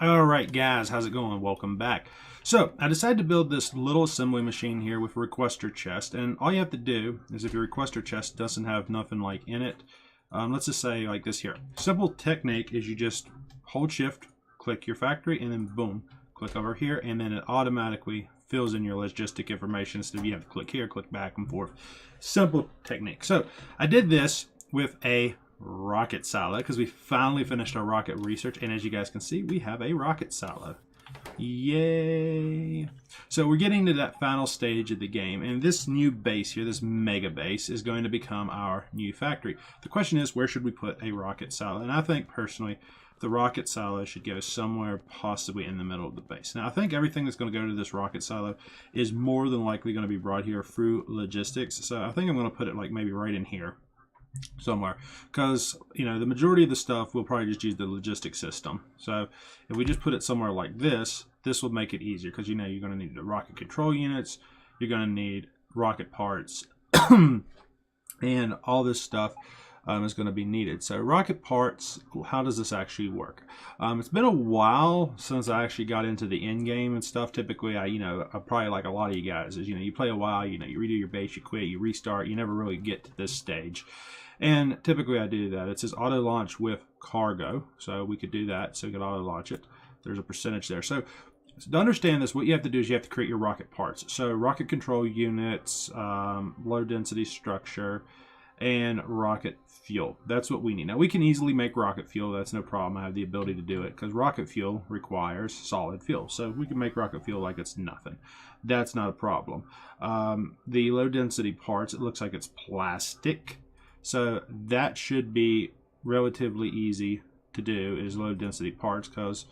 Alright guys, how's it going? Welcome back. So, I decided to build this little assembly machine here with a requester chest, and all you have to do is if your requester chest doesn't have nothing like in it, let's just say like this here. Simple technique is you just hold shift, click your factory, and then boom, click over here, and then it automatically fills in your logistic information instead of you have to click here, click back and forth. Simple technique. So, I did this with a rocket silo because we finally finished our rocket research, and as you guys can see we have a rocket silo. Yay! So we're getting to that final stage of the game, and this new base here, this mega base, is going to become our new factory. The question is, where should we put a rocket silo? And I think personally the rocket silo should go somewhere possibly in the middle of the base. Now I think everything that's going to go to this rocket silo is more than likely going to be brought here through logistics, so I think I'm going to put it like maybe right in here somewhere, because you know the majority of the stuff we'll probably just use the logistics system. So if we just put it somewhere like this will make it easier, because you know you're going to need the rocket control units, you're going to need rocket parts and all this stuff is going to be needed. So rocket parts, how does this actually work? It's been a while since I actually got into the end game and stuff. Typically I probably like a lot of you guys is, you play a while, you redo your base, you quit, you restart, you never really get to this stage. And typically I do that. It says auto launch with cargo, so we could do that. So we could auto launch it. There's a percentage there. So to understand this, what you have to do is you have to create your rocket parts. So rocket control units, low density structure, and rocket fuel. That's what we need. Now we can easily make rocket fuel. That's no problem. I have the ability to do it because rocket fuel requires solid fuel. So we can make rocket fuel like it's nothing. That's not a problem. The low density parts, it looks like it's plastic. So that should be relatively easy to do, is low density parts, because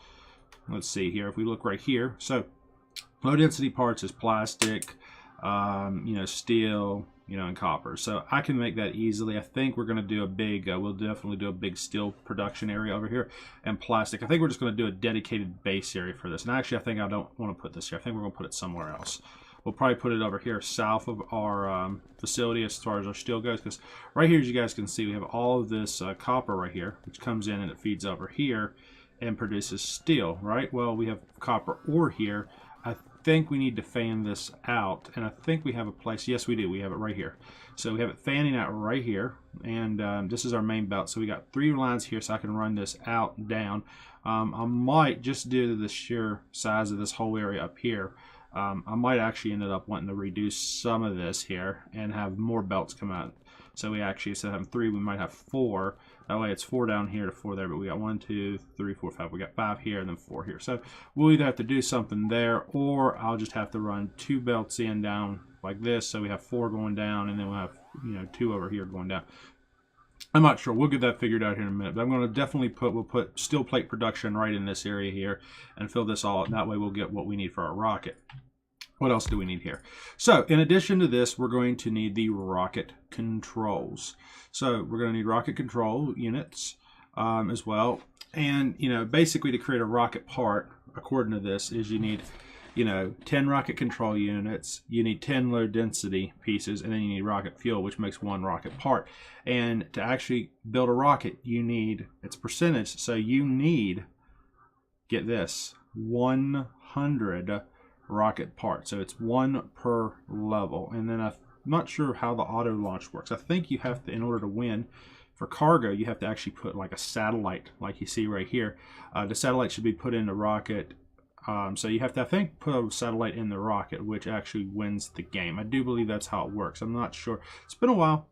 let's see here, if we look right here, so low density parts is plastic, steel, and copper. So I can make that easily. I think we're going to do a big, we'll definitely do a big steel production area over here, and plastic. I think we're just going to do a dedicated base area for this. And actually I think I don't want to put this here. I think we're going to put it somewhere else. We'll probably put it over here south of our facility as far as our steel goes, because right here, as you guys can see, we have all of this copper right here, which comes in and it feeds over here and produces steel, right? Well, we have copper ore here. I think we need to fan this out, and I think we have a place. Yes, we do. We have it right here. So we have it fanning out right here, and this is our main belt. So we got 3 lines here, so I can run this out and down. I might, just due to the sheer size of this whole area up here, I might actually end up wanting to reduce some of this here and have more belts come out. So we actually, instead of having 3, we might have 4. That way it's 4 down here to 4 there, but we got 1, 2, 3, 4, 5. We got 5 here and then 4 here. So we'll either have to do something there, or I'll just have to run 2 belts in down like this. So we have 4 going down, and then we'll have 2 over here going down. I'm not sure. We'll get that figured out here in a minute. But I'm going to definitely we'll put steel plate production right in this area here and fill this all. That way we'll get what we need for our rocket. What else do we need here? So in addition to this, we're going to need the rocket controls. So we're going to need rocket control units as well. And basically to create a rocket part, according to this, is you need 10 rocket control units, you need 10 low density pieces, and then you need rocket fuel, which makes 1 rocket part. And to actually build a rocket, you need, it's percentage, so you need, get this, 100 rocket parts. So it's 1 per level. And then I'm not sure how the auto launch works. I think you have to, in order to win for cargo, you have to actually put like a satellite, like you see right here. The satellite should be put in the rocket. So you have to, I think, put a satellite in the rocket, which actually wins the game. I do believe that's how it works. I'm not sure. It's been a while,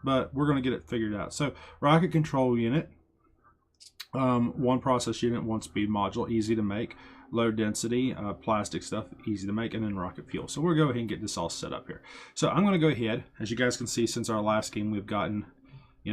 but we're going to get it figured out. So rocket control unit, 1 process unit, 1 speed module, easy to make. Low density, plastic stuff, easy to make, and then rocket fuel. So we'll go ahead and get this all set up here. So I'm going to go ahead, as you guys can see, since our last game, we've gotten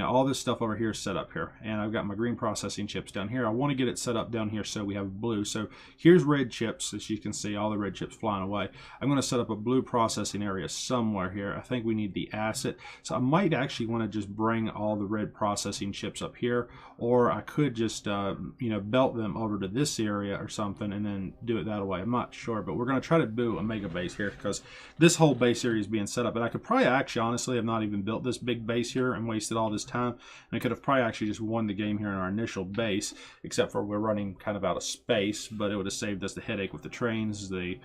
all this stuff over here is set up here, and I've got my green processing chips down here. I want to get it set up down here so we have blue. So here's red chips, as you can see, all the red chips flying away. I'm going to set up a blue processing area somewhere here. I think we need the acid, so I might actually want to just bring all the red processing chips up here, or I could just belt them over to this area or something and then do it that way. I'm not sure, but we're going to try to do a mega base here because this whole base area is being set up, and I could probably actually honestly have not even built this big base here and wasted all this this time. And we could have probably actually just won the game here in our initial base, except for we're running kind of out of space, but it would have saved us the headache with the trains, the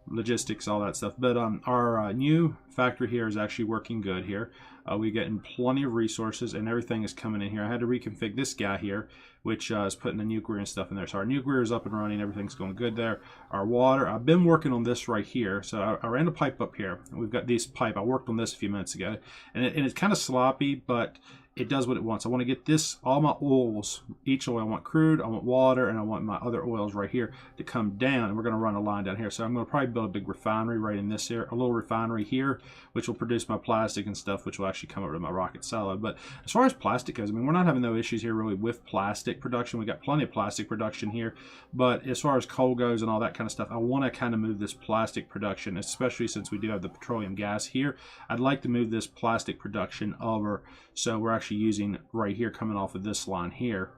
logistics, all that stuff. But our new factory here is actually working good here. We're getting plenty of resources and everything is coming in here. I had to reconfigure this guy here, which is putting the nuclear and stuff in there. So our nuclear is up and running. Everything's going good there. Our water, I've been working on this right here. So I ran the pipe up here. We've got this pipe. I worked on this a few minutes ago. And it's kind of sloppy, but it does what it wants. I want to get this, all my oils, each oil, I want crude, I want water, and I want my other oils right here to come down, and we're going to run a line down here. So I'm going to probably build a big refinery right in this here, a little refinery here, which will produce my plastic and stuff, which will actually come over to my rocket silo. But as far as plastic goes, I mean, we're not having no issues here really with plastic production. We got plenty of plastic production here, but as far as coal goes and all that kind of stuff, I want to kind of move this plastic production, especially since we do have the petroleum gas here. I'd like to move this plastic production over, so we're actually using right here coming off of this line here,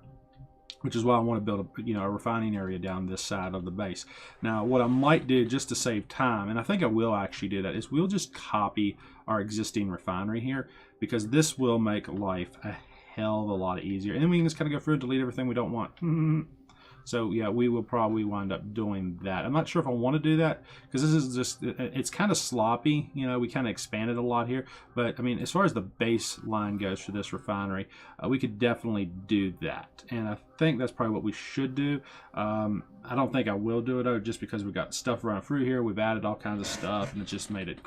which is why I want to build a refining area down this side of the base. Now what I might do just to save time, and I think I will actually do that, is we'll just copy our existing refinery here, because this will make life a hell of a lot easier, and then we can just kind of go through and delete everything we don't want. So yeah, we will probably wind up doing that. I'm not sure if I want to do that, because this is just, it's kind of sloppy. You know, we kind of expanded a lot here. But I mean, as far as the baseline goes for this refinery, we could definitely do that. And I think that's probably what we should do. I don't think I will do it though, just because we've got stuff running through here. We've added all kinds of stuff, and it just made it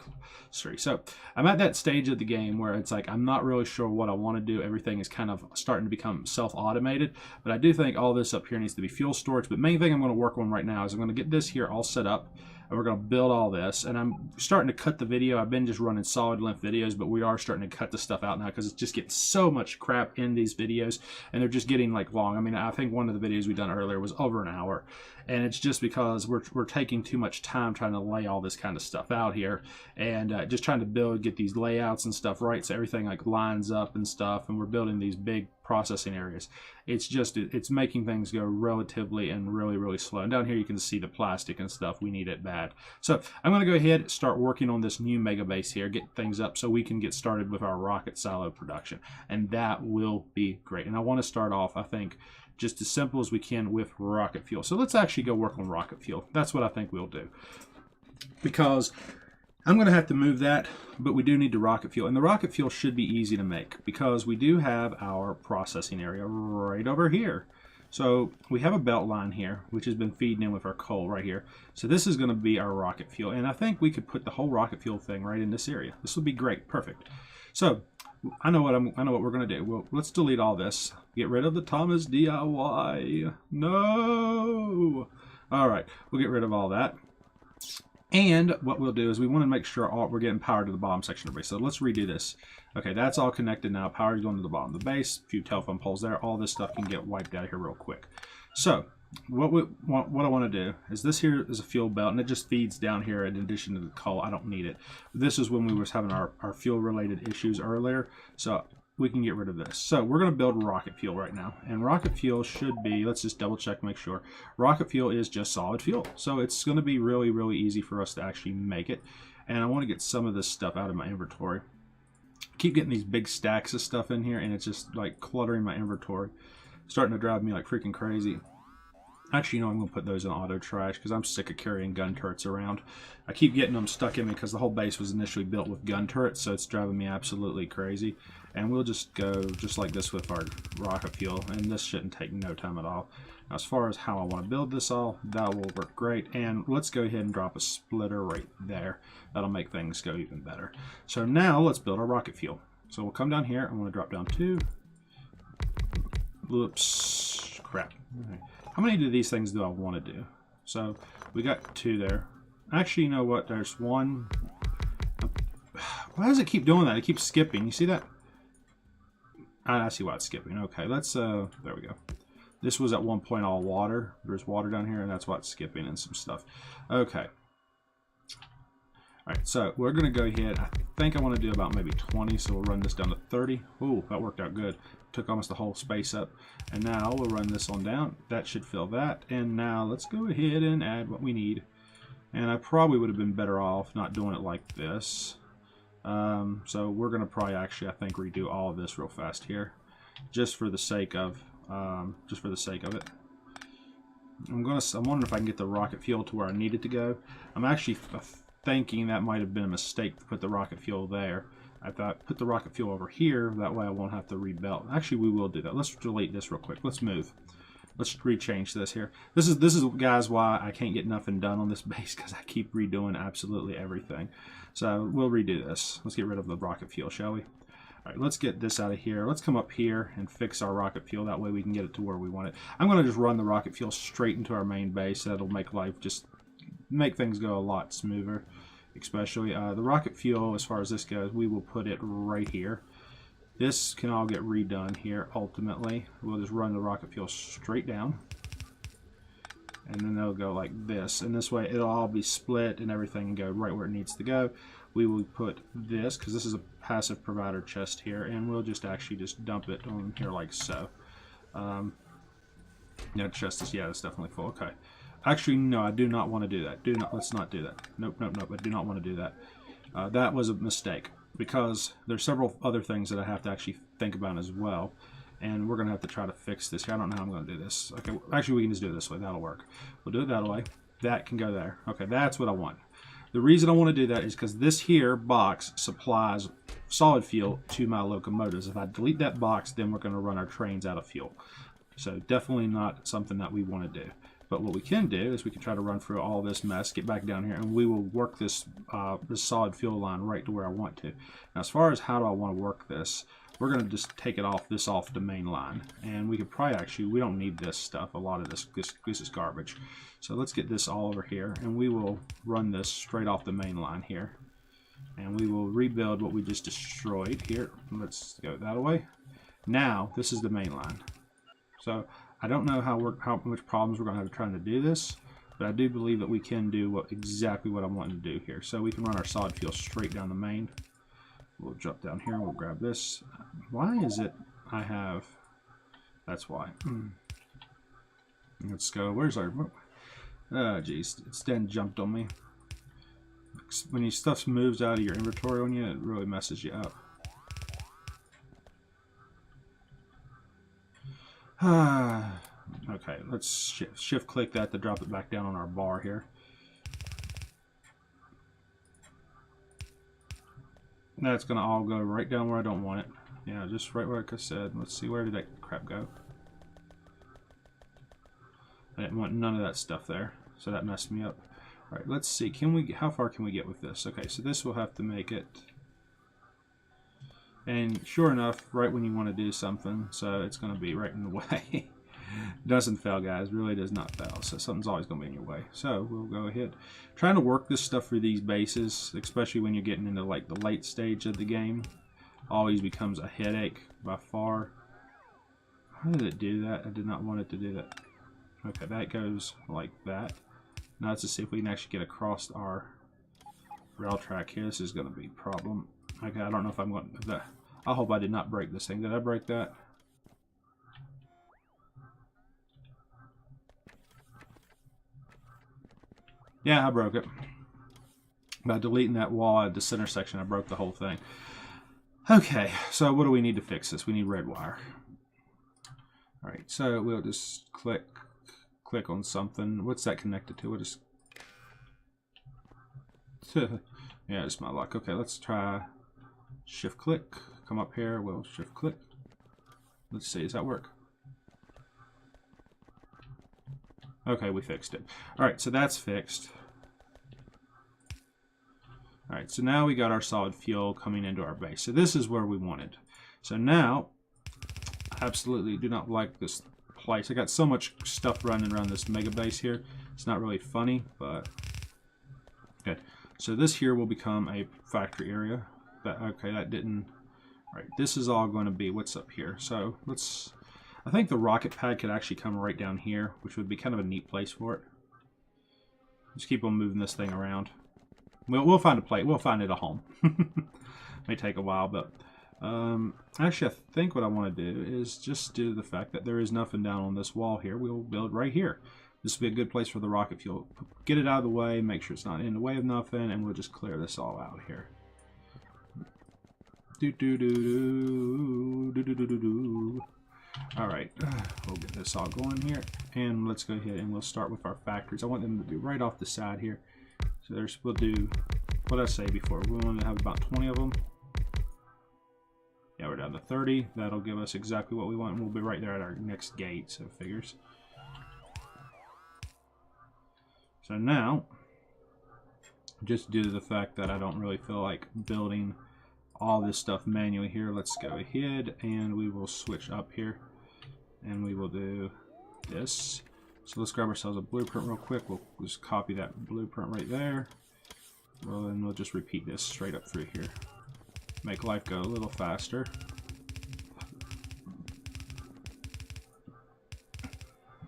straight. So I'm at that stage of the game where it's like, I'm not really sure what I want to do. Everything is kind of starting to become self-automated, but I do think all this up here needs to be fuel storage. But main thing I'm going to work on right now is I'm going to get this here all set up, and we're going to build all this. And I'm starting to cut the video. I've been just running solid length videos, but we are starting to cut the stuff out now, because it's just getting so much crap in these videos, and they're just getting like long. I mean, I think one of the videos we done earlier was over an hour, and it's just because we're taking too much time trying to lay all this kind of stuff out here, and just trying to get these layouts and stuff right, so everything like lines up and stuff, and we're building these big processing areas. It's making things go relatively and really slow. And down here you can see the plastic and stuff. We need it bad. So I'm going to go ahead and start working on this new mega base here, get things up so we can get started with our rocket silo production, and that will be great. And I want to start off, I think, just as simple as we can with rocket fuel. So let's actually go work on rocket fuel. That's what I think we'll do, because I'm going to have to move that, but we do need the rocket fuel. And the rocket fuel should be easy to make, because we do have our processing area right over here. So we have a belt line here, which has been feeding in with our coal right here. So this is going to be our rocket fuel. And I think we could put the whole rocket fuel thing right in this area. This would be great. Perfect. So I know what we're going to do. Well, let's delete all this. Get rid of the Thomas DIY. No. All right. We'll get rid of all that. And what we'll do is we want to make sure we're getting power to the bottom section of the base. So let's redo this. Okay, that's all connected now. Power is going to the bottom of the base. A few telephone poles there. All this stuff can get wiped out of here real quick. So what I want to do is, this here is a fuel belt, and it just feeds down here in addition to the coal. I don't need it. This is when we was having our fuel related issues earlier. So we can get rid of this. So we're going to build rocket fuel right now, and rocket fuel should be, let's just double check, make sure. Rocket fuel is just solid fuel, so it's going to be really easy for us to actually make it. And I want to get some of this stuff out of my inventory. I keep getting these big stacks of stuff in here, and it's just like cluttering my inventory, starting to drive me like freaking crazy. Actually, you know, I'm going to put those in auto trash, because I'm sick of carrying gun turrets around. I keep getting them stuck in me because the whole base was initially built with gun turrets, so it's driving me absolutely crazy. And we'll just go just like this with our rocket fuel, and this shouldn't take no time at all. Now, as far as how I want to build this all, that will work great. And let's go ahead and drop a splitter right there. That'll make things go even better. So now let's build our rocket fuel. So we'll come down here. I'm going to drop down 2. Whoops, crap. Okay. How many of these things do I want to do? So we got 2 there. Actually, you know what? There's 1. Why does it keep doing that? It keeps skipping. You see that? I see why it's skipping. Okay, let's, there we go. This was at one point all water. There's water down here, and that's why it's skipping and some stuff. Okay. Alright, so we're going to go ahead. I think I want to do about maybe 20, so we'll run this down to 30. Ooh, that worked out good. Took almost the whole space up. And now we'll run this on down. That should fill that. And now let's go ahead and add what we need. And I probably would have been better off not doing it like this. So we're going to probably actually, I think, redo all of this real fast here, just for the sake of it. I'm wondering if I can get the rocket fuel to where I need it to go. I'm actually thinking that might have been a mistake to put the rocket fuel there. I thought put the rocket fuel over here, that way I won't have to rebuild. Actually, we will do that. Let's delete this real quick. Let's move. Let's rechange this here. This is guys why I can't get nothing done on this base, because I keep redoing absolutely everything. So we'll redo this. Let's get rid of the rocket fuel, shall we? All right, let's get this out of here. Let's come up here and fix our rocket fuel. That way we can get it to where we want it. I'm going to just run the rocket fuel straight into our main base. That'll make things go a lot smoother. Especially the rocket fuel, as far as this goes, we will put it right here. This can all get redone here. Ultimately, we'll just run the rocket fuel straight down, and then they'll go like this. And this way, it'll all be split and everything and go right where it needs to go. We will put this, because this is a passive provider chest here, and we'll just dump it on here like so. Yeah, chest is, yeah, it's definitely full. Okay. Actually, no, I do not want to do that. Let's not do that. Nope. I do not want to do that. That was a mistake, because there's several other things that I have to actually think about as well, and we're going to have to try to fix this here. I don't know how I'm going to do this. Okay, actually, we can just do it this way. That'll work. We'll do it that way. That can go there. Okay, that's what I want. The reason I want to do that is because this here box supplies solid fuel to my locomotives. If I delete that box, then we're going to run our trains out of fuel. So definitely not something that we want to do. But what we can do is we can try to run through all this mess, get back down here, and we will work this this solid fuel line right to where I want to. Now, as far as how do I want to work this, we're going to just take it off the main line. And we could probably actually, we don't need this stuff. A lot of this is garbage. So let's get this all over here, and we will run this straight off the main line here. And we will rebuild what we just destroyed here. Let's go that way. Now, this is the main line. So I don't know how much problems we're going to have trying to do this, but I do believe that we can do exactly what I'm wanting to do here. So we can run our solid fuel straight down the main. We'll jump down here and we'll grab this. Why is it I have... That's why. Let's go. Where's our... Oh, geez. It's then jumped on me. When your stuff moves out of your inventory on you, it really messes you up. Okay, let's shift click that to drop it back down on our bar here. That's going to all go right down where I don't want it. Yeah, just right where I said. Let's see, where did that crap go? I didn't want none of that stuff there, so that messed me up. All right, let's see. How far can we get with this? Okay, so this will have to make it. And sure enough, right when you want to do something, so it's going to be right in the way. Doesn't fail, guys. Really does not fail. So something's always going to be in your way. So we'll go ahead. Trying to work this stuff through these bases, especially when you're getting into like the late stage of the game, always becomes a headache by far. How did it do that? I did not want it to do that. Okay, that goes like that. Now let's just see if we can actually get across our rail track here. This is going to be a problem. Okay, I don't know if I'm going to... I hope I did not break this thing. Did I break that? Yeah, I broke it. By deleting that wall at the center section, I broke the whole thing. Okay, so what do we need to fix this? We need red wire. Alright, so we'll just click on something. What's that connected to? We'll just... Yeah, it's my luck. Okay, let's try shift click. Come up here, we'll shift click. Let's see, does that work? Okay, we fixed it. Alright, so that's fixed. Alright, so now we got our solid fuel coming into our base. So this is where we wanted. So now, I absolutely do not like this place. I got so much stuff running around this mega base here. It's not really funny, but good. So this here will become a factory area. But okay, that didn't... Alright, this is all going to be what's up here. So let's... I think the rocket pad could actually come right down here, which would be kind of a neat place for it. Just keep on moving this thing around. We'll find a place. We'll find it a home. May take a while, but actually, I think what I want to do is just do the fact that there is nothing down on this wall here. We'll build right here. This will be a good place for the rocket fuel. Get it out of the way, make sure it's not in the way of nothing, and we'll just clear this all out here. All right, we'll get this all going here, and let's go ahead and we'll start with our factories. I want them to be right off the side here. So we'll do what I say before. We want to have about 20 of them. Yeah, we're down to 30. That'll give us exactly what we want, and we'll be right there at our next gate, so figures. So now, just due to the fact that I don't really feel like building all this stuff manually here, let's go ahead and we will switch up here, and we will do this. So let's grab ourselves a blueprint real quick. We'll just copy that blueprint right there. Well, then we'll just repeat this straight up through here. Make life go a little faster.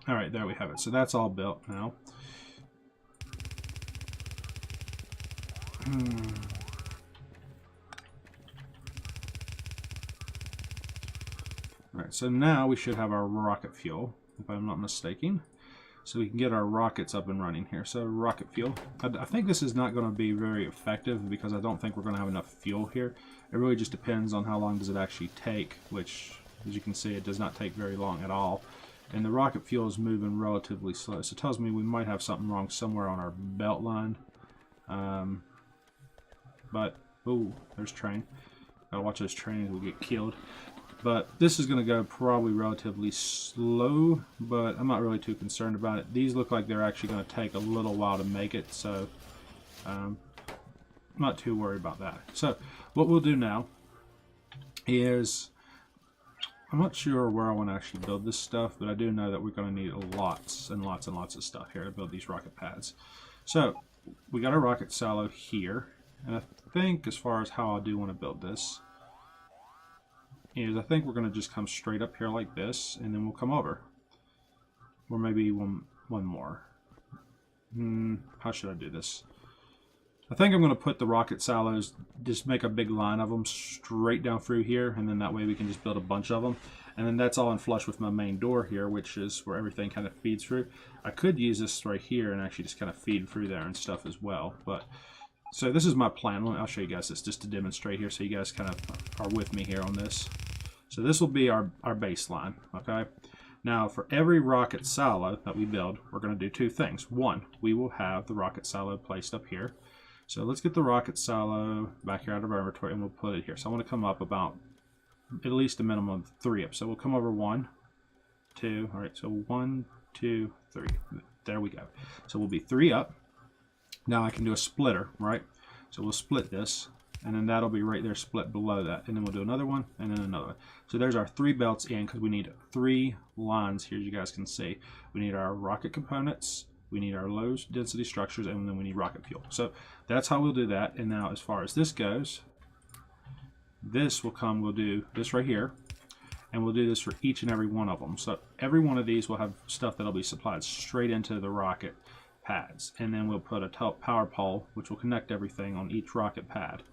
All right, there we have it. So that's all built now. All right, so now we should have our rocket fuel, if I'm not mistaken. So we can get our rockets up and running here. So rocket fuel. I think this is not going to be very effective because I don't think we're going to have enough fuel here. It really just depends on how long does it actually take, which, as you can see, it does not take very long at all. And the rocket fuel is moving relatively slow. So it tells me we might have something wrong somewhere on our belt line. But, ooh, there's train. Gotta watch those trains, we'll get killed. But this is going to go probably relatively slow, but I'm not really too concerned about it. These look like they're actually going to take a little while to make it, so I'm not too worried about that. So what we'll do now is, I'm not sure where I want to actually build this stuff, but I do know that we're going to need lots and lots and lots of stuff here to build these rocket pads. So we got our rocket silo here, and I think as far as how I do want to build this is I think we're going to just come straight up here like this, and then we'll come over. Or maybe one more. How should I do this? I think I'm going to put the rocket silos, just make a big line of them straight down through here, and then that way we can just build a bunch of them. And then that's all in flush with my main door here, which is where everything kind of feeds through. I could use this right here and actually just kind of feed through there and stuff as well. But so this is my plan. I'll show you guys this just to demonstrate here so you guys kind of are with me here on this. So this will be our baseline, okay? Now for every rocket silo that we build, we're going to do two things. One, we will have the rocket silo placed up here. So let's get the rocket silo back here out of our inventory and we'll put it here. So I want to come up about at least a minimum of 3 up. So we'll come over 1, 2, all right, so 1, 2, 3. There we go. So we'll be 3 up. Now I can do a splitter, right? So we'll split this, and then that'll be right there split below that. And then we'll do another one, and then another one. So there's our 3 belts in, because we need 3 lines here, as you guys can see. We need our rocket components, we need our low density structures, and then we need rocket fuel. So that's how we'll do that. And now as far as this goes, this will come, we'll do this right here, and we'll do this for each and every one of them. So every one of these will have stuff that'll be supplied straight into the rocket pads, and then we'll put a power pole which will connect everything on each rocket pad,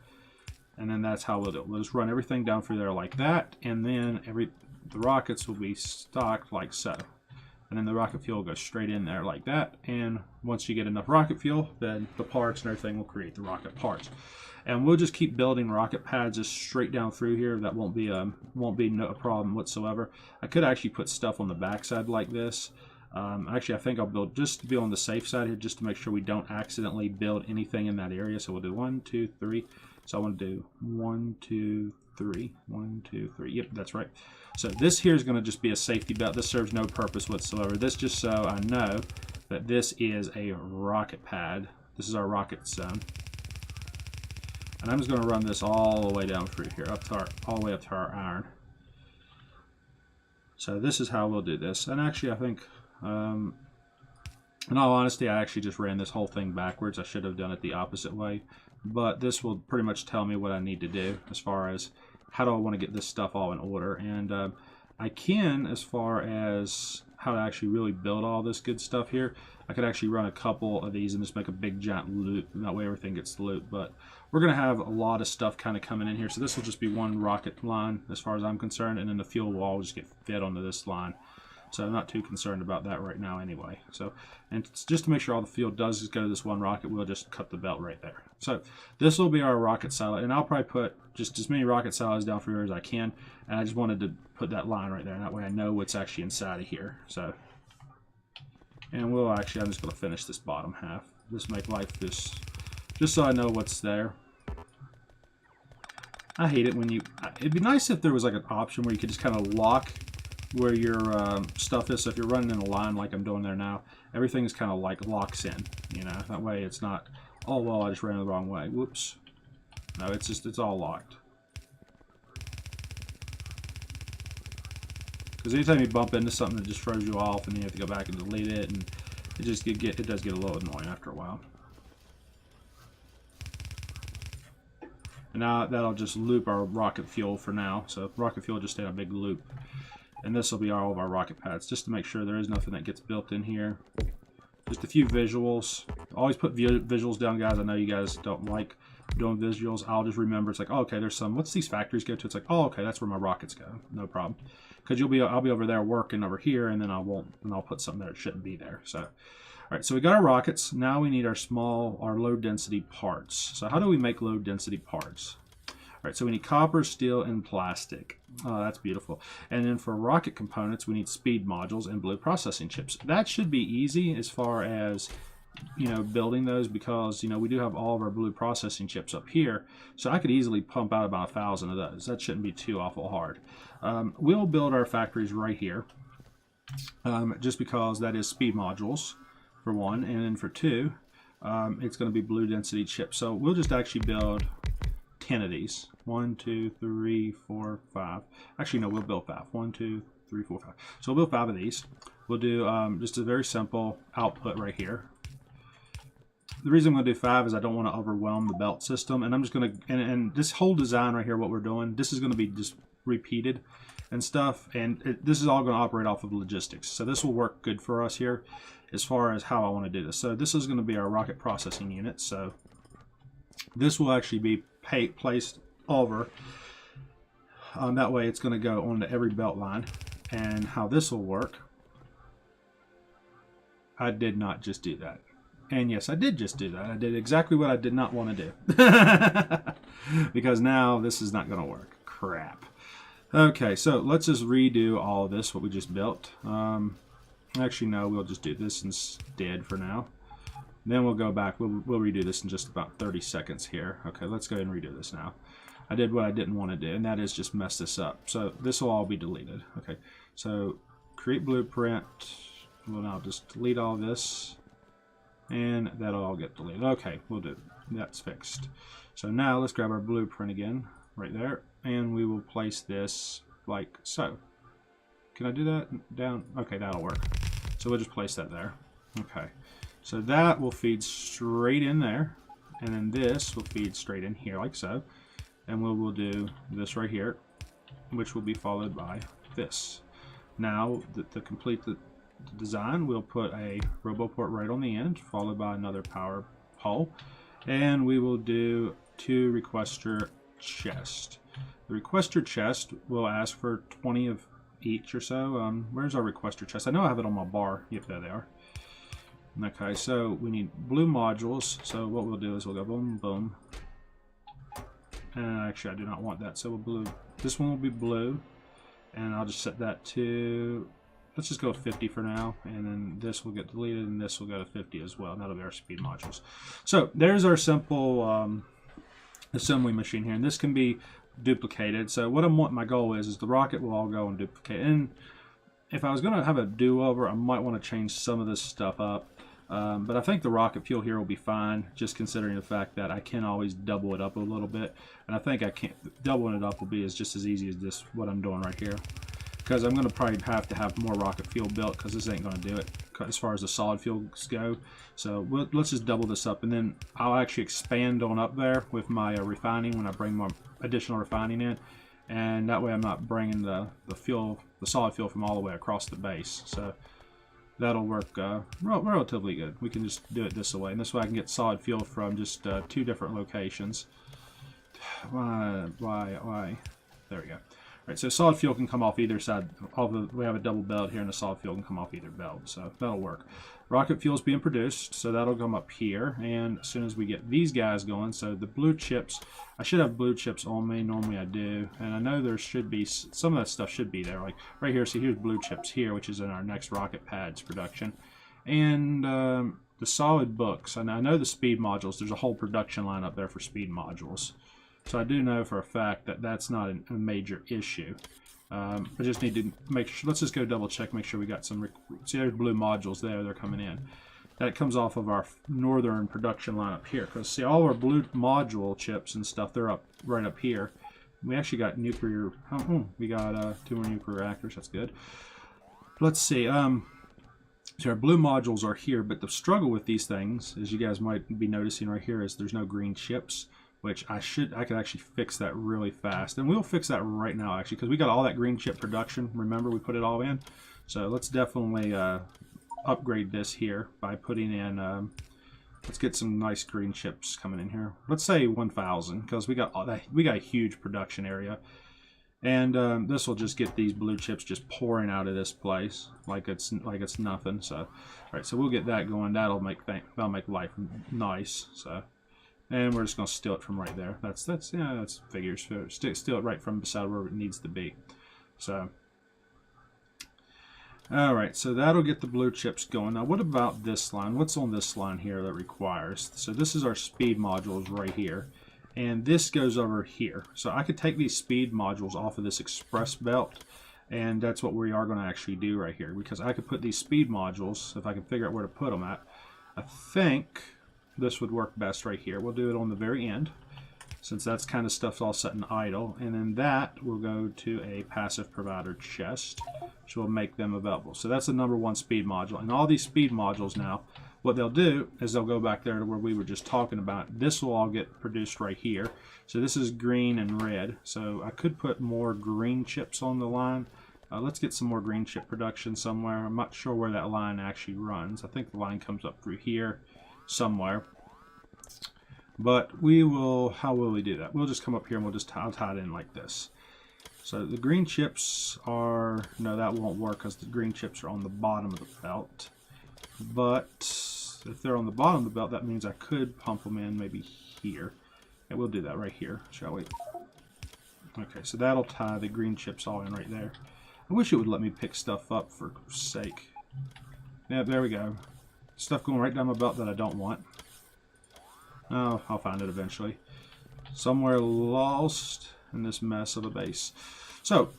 and then that's how we'll do it. We'll just run everything down through there like that, and then the rockets will be stocked like so, and then the rocket fuel goes straight in there like that. And once you get enough rocket fuel, then the parts and everything will create the rocket parts, and we'll just keep building rocket pads just straight down through here. That won't be no problem whatsoever. I could actually put stuff on the backside like this. Actually, I think I'll build just to be on the safe side here, just to make sure we don't accidentally build anything in that area. So we'll do 1, 2, 3. So I want to do 1, 2, 3, 1, 2, 3. Yep, that's right. So this here is going to just be a safety belt. This serves no purpose whatsoever. This just so I know that this is a rocket pad. This is our rocket zone. And I'm just going to run this all the way down through here, all the way up to our iron. So this is how we'll do this. And actually, I think, in all honesty, I actually just ran this whole thing backwards. I should have done it the opposite way. But this will pretty much tell me what I need to do as far as how do I want to get this stuff all in order. And I can, as far as how to actually really build all this good stuff here, I could actually run a couple of these and just make a big giant loop, and that way everything gets looped. But we're going to have a lot of stuff kind of coming in here, so this will just be one rocket line as far as I'm concerned, and then the fuel will all just get fed onto this line. So I'm not too concerned about that right now anyway. So, and just to make sure all the fuel does go to this one rocket, we'll just cut the belt right there. So this will be our rocket silo, and I'll probably put just as many rocket silos down for here as I can. And I just wanted to put that line right there, and that way I know what's actually inside of here. So, and we'll actually, I'm just going to finish this bottom half. Just make life just so I know what's there. I hate it when you, it'd be nice if there was like an option where you could just kind of lock where your stuff is. So if you're running in a line like I'm doing there now, everything is kind of like locks in, you know, that way it's not, oh well, I just ran the wrong way, whoops. No, it's just, it's all locked. Because anytime you bump into something, it just throws you off, and you have to go back and delete it, and it just it does get a little annoying after a while. And now that'll just loop our rocket fuel for now. So rocket fuel just stay a big loop, and this will be all of our rocket pads, just to make sure there is nothing that gets built in here. Just a few visuals. Always put visuals down, guys. I know you guys don't like doing visuals. I'll just remember, it's like, oh, okay, there's some, what's these factories go to? It's like, oh, okay, that's where my rockets go. No problem. Because I'll be over there working over here, and then I'll put something there that shouldn't be there. So, all right, so we got our rockets. Now we need our low density parts. So how do we make low density parts? All right, so we need copper, steel, and plastic. Oh, that's beautiful. And then for rocket components, we need speed modules and blue processing chips. That should be easy as far as, you know, building those, because, you know, we do have all of our blue processing chips up here, so I could easily pump out about 1,000 of those. That shouldn't be too awful hard. We'll build our factories right here, just because that is speed modules for one, and then for two, it's going to be blue density chips. So we'll just actually build 10 of these. 1, 2, 3, 4, 5. Actually, no, we'll build 5. 1, 2, 3, 4, 5. So we'll build 5 of these. We'll do just a very simple output right here. The reason I'm going to do 5 is I don't want to overwhelm the belt system, and I'm just going to, and this whole design right here, what we're doing, this is going to be just repeated and stuff, and this is all going to operate off of logistics. So this will work good for us here as far as how I want to do this. So this is going to be our rocket processing unit. So this will actually be placed over. That way it's going to go onto every belt line. And how this will work, I did not just do that. And yes, I did just do that. I did exactly what I did not want to do. Because now this is not going to work. Crap. Okay, so let's just redo all of this, what we just built. Actually, no, we'll just do this instead for now. Then we'll go back. We'll redo this in just about 30 seconds here. Okay, let's go ahead and redo this now. I did what I didn't want to do, and that is just mess this up. So this will all be deleted. Okay, so create blueprint. Well, now just delete all this. And that'll all get deleted. Okay, we'll do. That's fixed. So now let's grab our blueprint again, right there, and we will place this like so. Can I do that down? Okay, that'll work. So we'll just place that there. Okay, so that will feed straight in there, and then this will feed straight in here like so. And we'll do this right here, which will be followed by this. Now, to complete the design, we'll put a RoboPort right on the end, followed by another power pole, and we will do 2 requester chests. The requester chest will ask for 20 of each or so. Where's our requester chest? I know I have it on my bar. Yep, there they are. Okay, so we need blue modules. So what we'll do is we'll go boom, boom. And actually, I do not want that, so we'll blue. This one will be blue, and I'll just set that to, let's just go 50 for now, and then this will get deleted, and this will go to 50 as well. And that'll be our speed modules. So there's our simple assembly machine here, and this can be duplicated. So what my goal is the rocket will all go and duplicate. And if I was going to have a do-over, I might want to change some of this stuff up. But I think the rocket fuel here will be fine, just considering the fact that I can always double it up a little bit. And I think doubling it up will be just as easy as this, what I'm doing right here. Because I'm going to probably have to have more rocket fuel built, because this ain't going to do it as far as the solid fuels go. So let's just double this up, and then I'll actually expand on up there with my refining when I bring more additional refining in. And that way I'm not bringing the solid fuel from all the way across the base. So that'll work relatively good. We can just do it this way, and this way I can get solid fuel from just 2 different locations. Why? There we go. right, so solid fuel can come off either side. We have a double belt here, and the solid fuel can come off either belt, so that'll work. Rocket fuel is being produced, so that'll come up here, and as soon as we get these guys going, so the blue chips, I should have blue chips on me. Normally I do, and I know there should be some of that stuff should be there. Like right here, see here's blue chips here, which is in our next rocket pads production, and the solid books. And I know the speed modules. There's a whole production line up there for speed modules. So I do know for a fact that that's not a major issue. I just need to make sure. Let's just go double check, make sure we got some. See, there's blue modules there. They're coming in. That comes off of our northern production line up here. Because see, all our blue module chips and stuff, they're up right up here. We actually got nuclear. We got 2 more nuclear reactors. That's good. Let's see. So our blue modules are here, but the struggle with these things, as you guys might be noticing right here, is there's no green chips. Which I could actually fix that really fast. And we'll fix that right now, actually, because we got all that green chip production. Remember, we put it all in. So let's definitely upgrade this here by putting in, let's get some nice green chips coming in here. Let's say 1,000, because we got a huge production area. And this will just get these blue chips just pouring out of this place like it's nothing. So, all right, so we'll get that going. That'll make life nice. So. And we're just going to steal it from right there. That's figures. Steal it right from beside where it needs to be. So, all right. So that'll get the blue chips going. Now, what about this line? What's on this line here that requires? So this is our speed modules right here, and this goes over here. So I could take these speed modules off of this express belt, and that's what we are going to actually do right here. Because I could put these speed modules, if I can figure out where to put them at. I think this would work best right here. We'll do it on the very end, since that's kind of stuff's all set in idle, and then that will go to a passive provider chest, which will make them available. So that's the #1 speed module, and all these speed modules now, what they'll do is they'll go back there to where we were just talking about. This will all get produced right here. So this is green and red. So I could put more green chips on the line. Let's get some more green chip production somewhere. I'm not sure where that line actually runs. I think the line comes up through here somewhere, but how will we do that? We'll just come up here and I'll tie it in like this. So the green chips are, no, that won't work because the green chips are on the bottom of the belt. But if they're on the bottom of the belt, that means I could pump them in maybe here. And we'll do that right here, shall we? Okay, so that'll tie the green chips all in right there. I wish it would let me pick stuff up for sake. Yeah, there we go. Stuff going right down my belt that I don't want. Oh, I'll find it eventually. Somewhere lost in this mess of a base. So,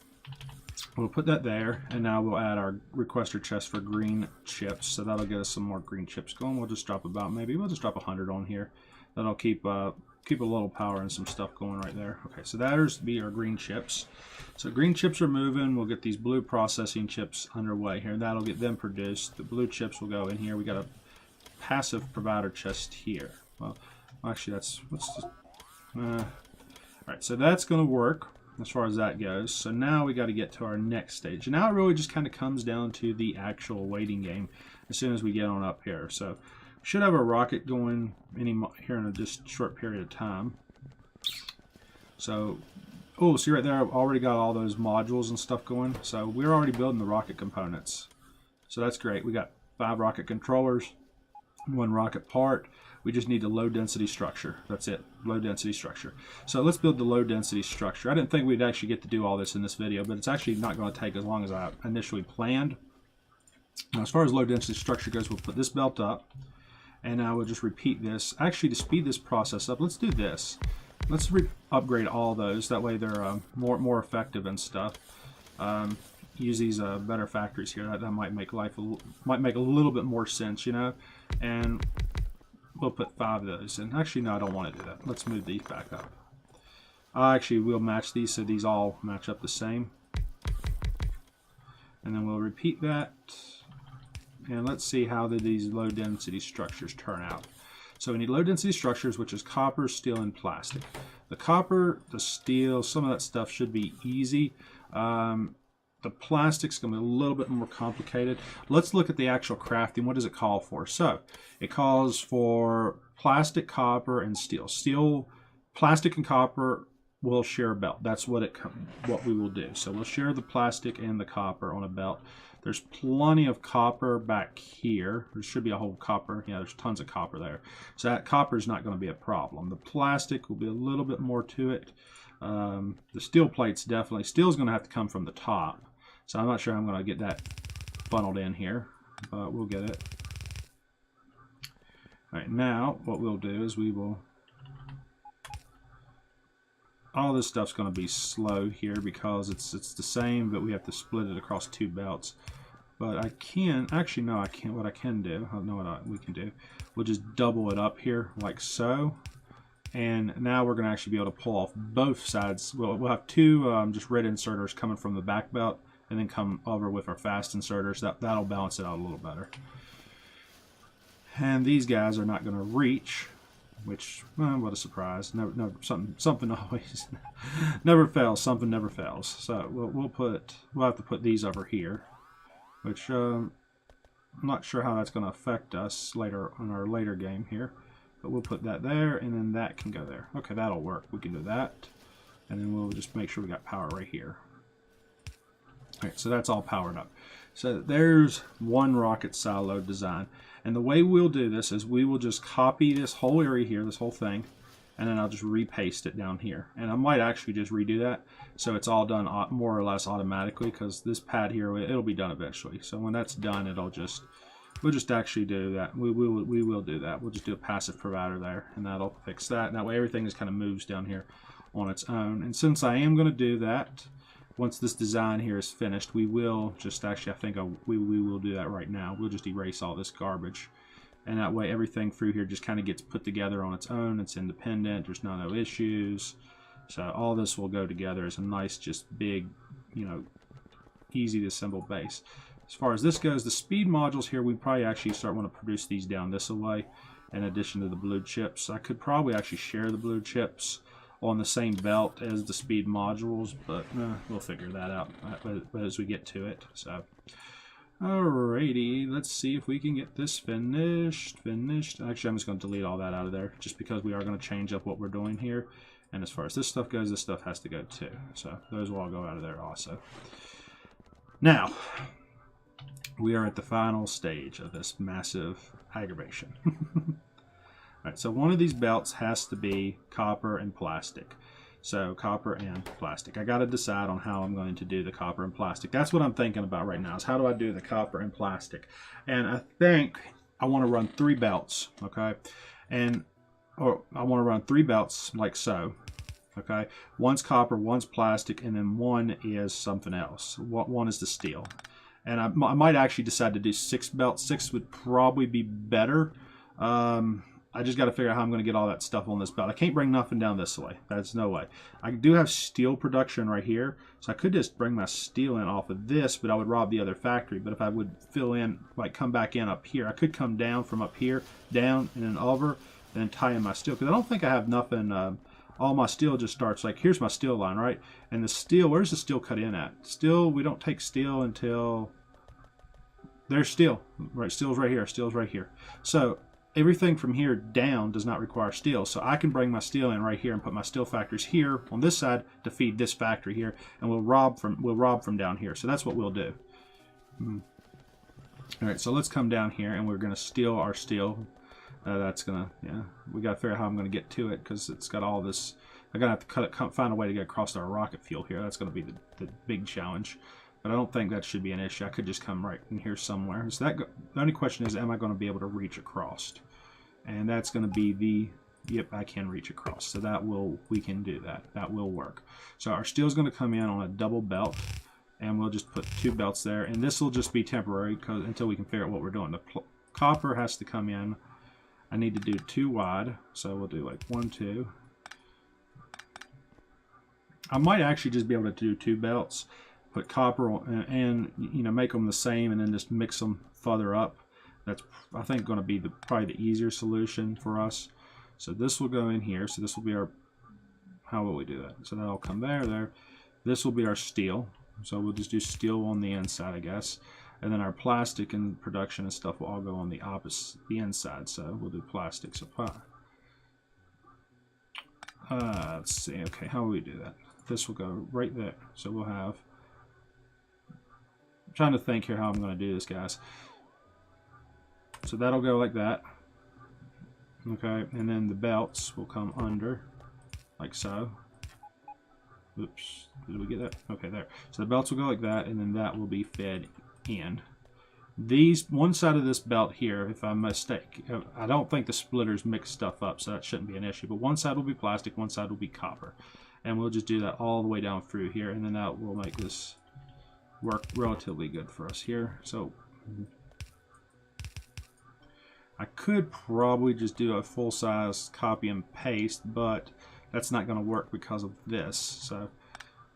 we'll put that there, and now we'll add our requester chest for green chips. So that'll get us some more green chips going. We'll just drop we'll just drop 100 on here. That'll keep a little power and some stuff going right there. Okay, so that'll be our green chips. So green chips are moving. We'll get these blue processing chips underway here. That'll get them produced. The blue chips will go in here. We got a passive provider chest here. Well, actually, all right, so that's going to work as far as that goes. So now we got to get to our next stage. And now it really just kind of comes down to the actual waiting game as soon as we get on up here. So we should have a rocket going here in a just short period of time. So, oh, see right there, I've already got all those modules and stuff going. So we're already building the rocket components. So that's great. We got 5 rocket controllers, 1 rocket part. We just need a low density structure. That's it, low density structure. So let's build the low density structure. I didn't think we'd actually get to do all this in this video, but it's actually not going to take as long as I initially planned. Now, as far as low density structure goes, we'll put this belt up, and I will just repeat this. Actually, to speed this process up, let's do this. Let's upgrade all those. That way they're more effective and stuff. Use these better factories here. That might make might make a little bit more sense, you know. And we'll put 5 of those in. Actually, no, I don't want to do that. Let's move these back up. Actually, we'll match these so these all match up the same. And then we'll repeat that. And let's see how these low density structures turn out. So we need low density structures, which is copper, steel, and plastic. The copper, the steel, some of that stuff should be easy. The plastic's going to be a little bit more complicated. Let's look at the actual crafting. What does it call for? So it calls for plastic, copper, and steel. Steel, plastic, and copper we'll share a belt. That's what we will do. So we'll share the plastic and the copper on a belt. There's plenty of copper back here. There should be a whole copper. Yeah, there's tons of copper there. So that copper is not going to be a problem. The plastic will be a little bit more to it. The steel plates definitely. Steel is going to have to come from the top. So I'm not sure I'm going to get that funneled in here, but we'll get it. All right, now what we'll do is we will... All this stuff's going to be slow here because it's the same, but we have to split it across 2 belts. But I can, actually no, I can't. What I can do, I know what we can do. We'll just double it up here like so. And now we're going to actually be able to pull off both sides. We'll have 2 just red inserters coming from the back belt and then come over with our fast inserters. That'll balance it out a little better. And these guys are not going to reach. Which, well, what a surprise! Never, something always never fails. Something never fails. So we'll have to put these over here, which I'm not sure how that's going to affect us later on our later game here. But we'll put that there, and then that can go there. Okay, that'll work. We can do that, and then we'll just make sure we got power right here. All right, so that's all powered up. So there's one rocket silo design. And the way we'll do this is we will just copy this whole area here, this whole thing, and then I'll just repaste it down here. And I might actually just redo that so it's all done more or less automatically, because this pad here, it'll be done eventually. So when that's done, we'll just actually do that. We will do that. We'll just do a passive provider there, and that'll fix that. And that way everything just kind of moves down here on its own. And since I am going to do that, once this design here is finished, we will just actually, I think we will do that right now. We'll just erase all this garbage. And that way everything through here just kind of gets put together on its own. It's independent. There's no issues. So all this will go together as a nice, just big, you know, easy to assemble base. As far as this goes, the speed modules here, we probably actually want to produce these down this way in addition to the blue chips. I could probably actually share the blue chips on the same belt as the speed modules, but we'll figure that out as we get to it. So, alrighty, let's see if we can get this finished. Actually, I'm just going to delete all that out of there, just because we are going to change up what we're doing here. And as far as this stuff goes, this stuff has to go too. So those will all go out of there also. Now, we are at the final stage of this massive aggravation. Alright, so one of these belts has to be copper and plastic. So copper and plastic. I got to decide on how I'm going to do the copper and plastic. That's what I'm thinking about right now, is how do I do the copper and plastic? And I think I want to run 3 belts, okay? Or I want to run 3 belts like so, okay? One's copper, one's plastic, and then one is something else. One is the steel. And I might actually decide to do 6 belts. 6 would probably be better. I just got to figure out how I'm going to get all that stuff on this belt. I can't bring nothing down this way. That's no way. I do have steel production right here, so I could just bring my steel in off of this, but I would rob the other factory. But if I would fill in, like come back in up here, I could come down from up here, down, and then over, and then tie in my steel. Because I don't think I have nothing, all my steel just starts, like here's my steel line, right? And the steel, where's the steel cut in at? Steel, we don't take steel until, there's steel, right? Steel's right here, steel's right here. So, everything from here down does not require steel, so I can bring my steel in right here and put my steel factories here on this side to feed this factory here, and we'll rob from down here. So that's what we'll do. All right, so let's come down here and we're going to steal our steel. That's gonna, yeah, we got to figure out how I'm going to get to it because it's got all this. I'm gonna have to cut it, find a way to get across our rocket fuel here. That's going to be the big challenge. But I don't think that should be an issue. I could just come right in here somewhere. So the only question is, am I going to be able to reach across? And that's going to be yep, I can reach across. So we can do that. That will work. So our steel is going to come in on a double belt, and we'll just put 2 belts there. And this will just be temporary until we can figure out what we're doing. The copper has to come in. I need to do 2 wide, so we'll do like 1, 2. I might actually just be able to do 2 belts. Put copper on, and you know, make them the same, and then just mix them further up. That's, I think, going to be probably the easier solution for us. So this will go in here. So this will be our, how will we do that? So that'll come there. This will be our steel. So we'll just do steel on the inside, I guess. And then our plastic and production and stuff will all go on the opposite, the inside. So we'll do plastic. So Let's see. Okay, how will we do that? This will go right there. So we'll have. I'm trying to think here how I'm going to do this, guys. So that'll go like that. Okay, and then the belts will come under, like so. Oops, did we get that? Okay, there. So the belts will go like that, and then that will be fed in. These, one side of this belt here, if I'm mistake, I don't think the splitters mix stuff up, so that shouldn't be an issue. But one side will be plastic, one side will be copper. And we'll just do that all the way down through here, and then that will make this work relatively good for us here. So I could probably just do a full-size copy and paste, but that's not going to work because of this. So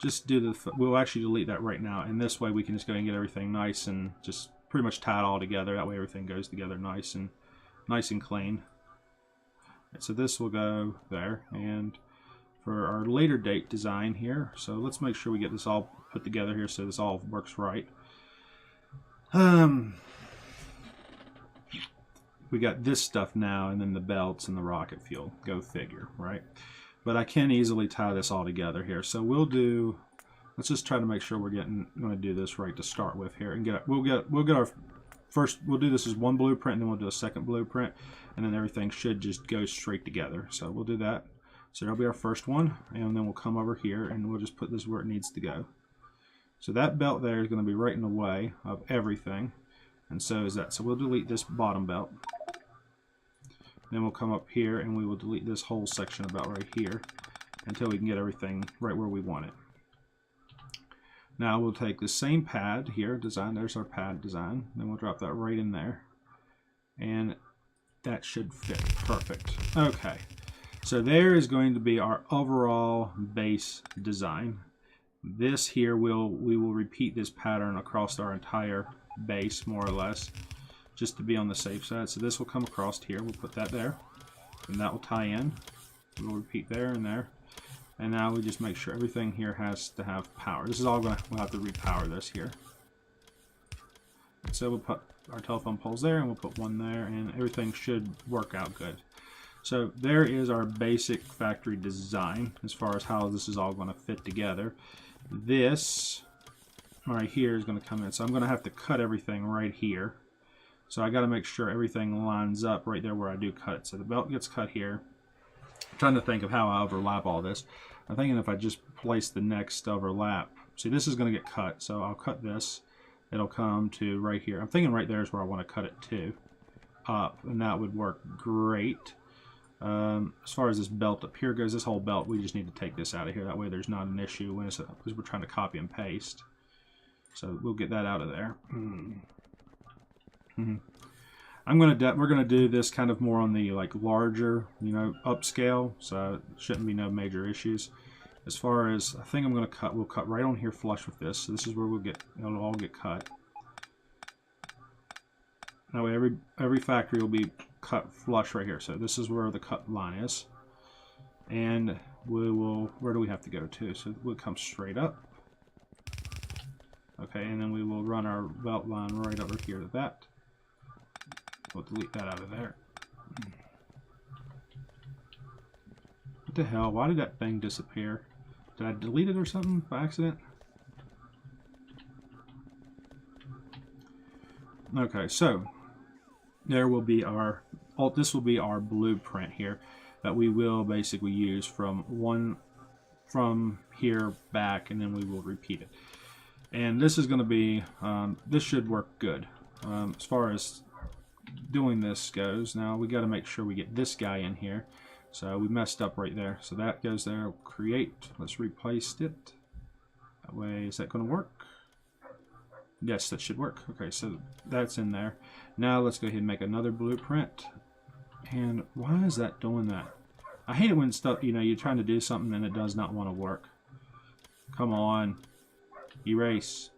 just do the, we'll actually delete that right now, and this way we can just go and get everything nice and just pretty much tie it all together. That way everything goes together nice and clean. And so this will go there, and for our later date design here, so let's make sure we get this all put together here so this all works right. We got this stuff now, and then the belts and the rocket fuel. Go figure, right? But I can easily tie this all together here. So we'll do. Let's just try to make sure we're going to do this right to start with here, and we'll get our first. We'll do this as one blueprint, and then we'll do a second blueprint, and then everything should just go straight together. So we'll do that. So that'll be our first one, and then we'll come over here and we'll just put this where it needs to go. So that belt there is going to be right in the way of everything, and so is that. So we'll delete this bottom belt. Then we'll come up here and we will delete this whole section about right here until we can get everything right where we want it. Now we'll take the same pad here, design, there's our pad design, then we'll drop that right in there, and that should fit perfect. Okay, so there is going to be our overall base design. This here we will repeat this pattern across our entire base more or less, just to be on the safe side. So this will come across here, we'll put that there, and that will tie in. We'll repeat there and there. And now we just make sure everything here has to have power. This is all we'll have to repower this here. So we'll put our telephone poles there, and we'll put one there, and everything should work out good. So there is our basic factory design as far as how this is all going to fit together. This right here is going to come in. So I'm going to have to cut everything right here. So I got to make sure everything lines up right there where I do cut it. So the belt gets cut here. I'm trying to think of how I overlap all this. I'm thinking if I just place the next overlap. See, this is going to get cut, so I'll cut this. It'll come to right here. I'm thinking right there is where I want to cut it to, up, and that would work great. As far as this belt up here goes, this whole belt, we just need to take this out of here. That way there's not an issue when it's, because we're trying to copy and paste. So we'll get that out of there. We're gonna do this kind of more on the larger, upscale, so it shouldn't be no major issues. As far as, I think we'll cut right on here flush with this. So this is where it'll all get cut. That way every factory will be cut flush right here. So this is where the cut line is. And where do we have to go to? So we'll come straight up. Okay, and then we will run our belt line right over here to that. We'll delete that out of there. What the hell? Why did that thing disappear? Did I delete it or something by accident? Okay, so there will be this will be our blueprint here that we will basically use from here back, and then we will repeat it. And this is going to be, this should work good. As far as doing this goes, now we got to make sure we get this guy in here. So we messed up right there. So that goes there. Create. Let's replace it. That way, is that going to work? Yes, that should work. Okay, so that's in there. Now let's go ahead and make another blueprint. And why is that doing that? I hate it when stuff, you're trying to do something and it does not want to work. Come on. Erase.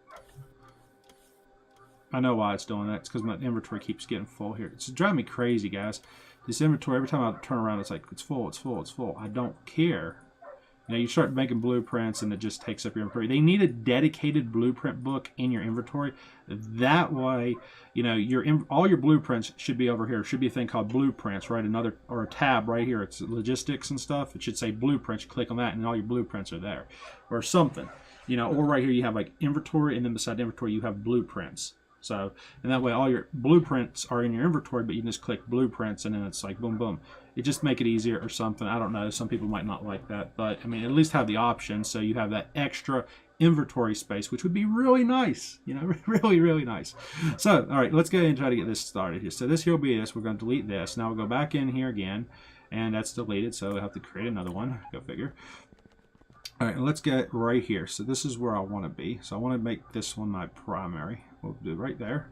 I know why it's doing that. It's because my inventory keeps getting full here. It's driving me crazy, guys. This inventory, every time I turn around, it's like, it's full, it's full, it's full. I don't care. You know, you start making blueprints and it just takes up your inventory. They need a dedicated blueprint book in your inventory. That way, you know, all your blueprints should be over here. It should be a thing called blueprints, right? Another, or a tab right here. It's logistics and stuff. It should say blueprints. You click on that and all your blueprints are there. Or something. You know, or right here you have like inventory, and then beside inventory you have blueprints. So, and that way all your blueprints are in your inventory, but you can just click blueprints and then it's like boom, boom. It just make it easier or something. I don't know. Some people might not like that, but I mean, at least have the option so you have that extra inventory space, which would be really nice. You know, really, really nice. So, all right, let's go ahead and try to get this started here. So this here will be this. We're going to delete this. Now we'll go back in here again, and that's deleted, so we'll have to create another one. Go figure. All right, let's get right here. So this is where I want to be. So I want to make this one my primary. We'll do it right there.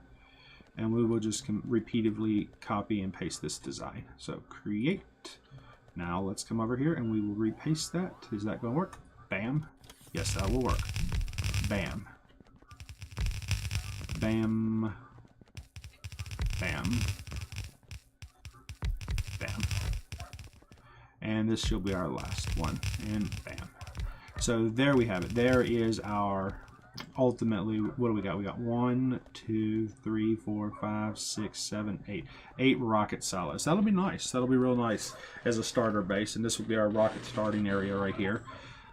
And we will just repeatedly copy and paste this design. So create. Now let's come over here and we will repaste that. Is that going to work? Bam. Yes, that will work. Bam. Bam. Bam. Bam. And this shall be our last one. And bam. So there we have it. There is our, ultimately, what do we got? We got 1, 2, 3, 4, 5, 6, 7, 8. 8 rocket silos. That'll be nice. That'll be real nice as a starter base. And this will be our rocket starting area right here.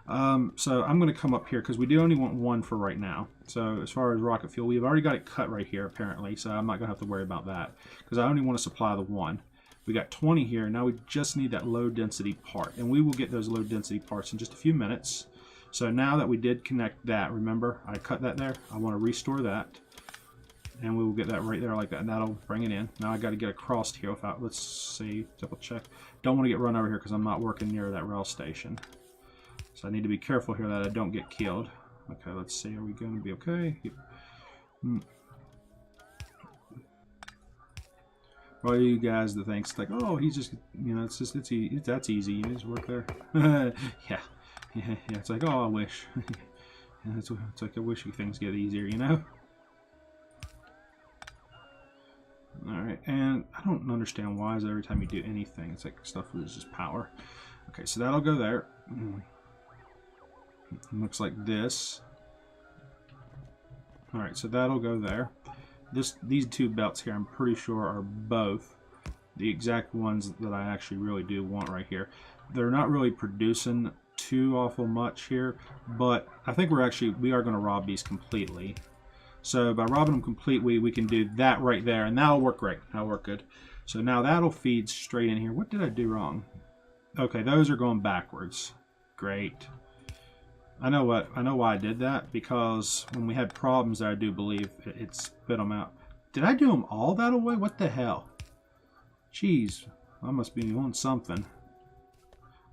So I'm going to come up here because we do only want 1 for right now. So as far as rocket fuel, we've already got it cut right here apparently. So I'm not going to have to worry about that because I only want to supply the 1. We got 20 here. Now we just need that low density part. And we will get those low density parts in just a few minutes. So now that we did connect that, remember I cut that there, I want to restore that, and we will get that right there like that, and that'll bring it in. Now I got to get across here without, let's see, double check. Don't want to get run over here because I'm not working near that rail station. So I need to be careful here that I don't get killed. Okay, let's see, are we going to be okay? All you guys that thinks like, oh, he's just, you know, that's easy, you just work there. Yeah. Yeah, it's like, oh, I wish. Yeah, it's like, I wish things get easier, you know? Alright, and I don't understand why is every time you do anything, it's like stuff is just power. Okay, so that'll go there. Looks like this. Alright, so that'll go there. These 2 belts here, I'm pretty sure are both the exact ones that I actually really do want right here. They're not really producing too awful much here, but I think we are going to rob these completely. So by robbing them completely, we can do that right there, and that'll work great. That'll work good. So now that'll feed straight in here. What did I do wrong? Okay, those are going backwards. Great. I know why I did that, because when we had problems there, I do believe it spit them out. Did I do them all that away? What the hell? Jeez, I must be doing something.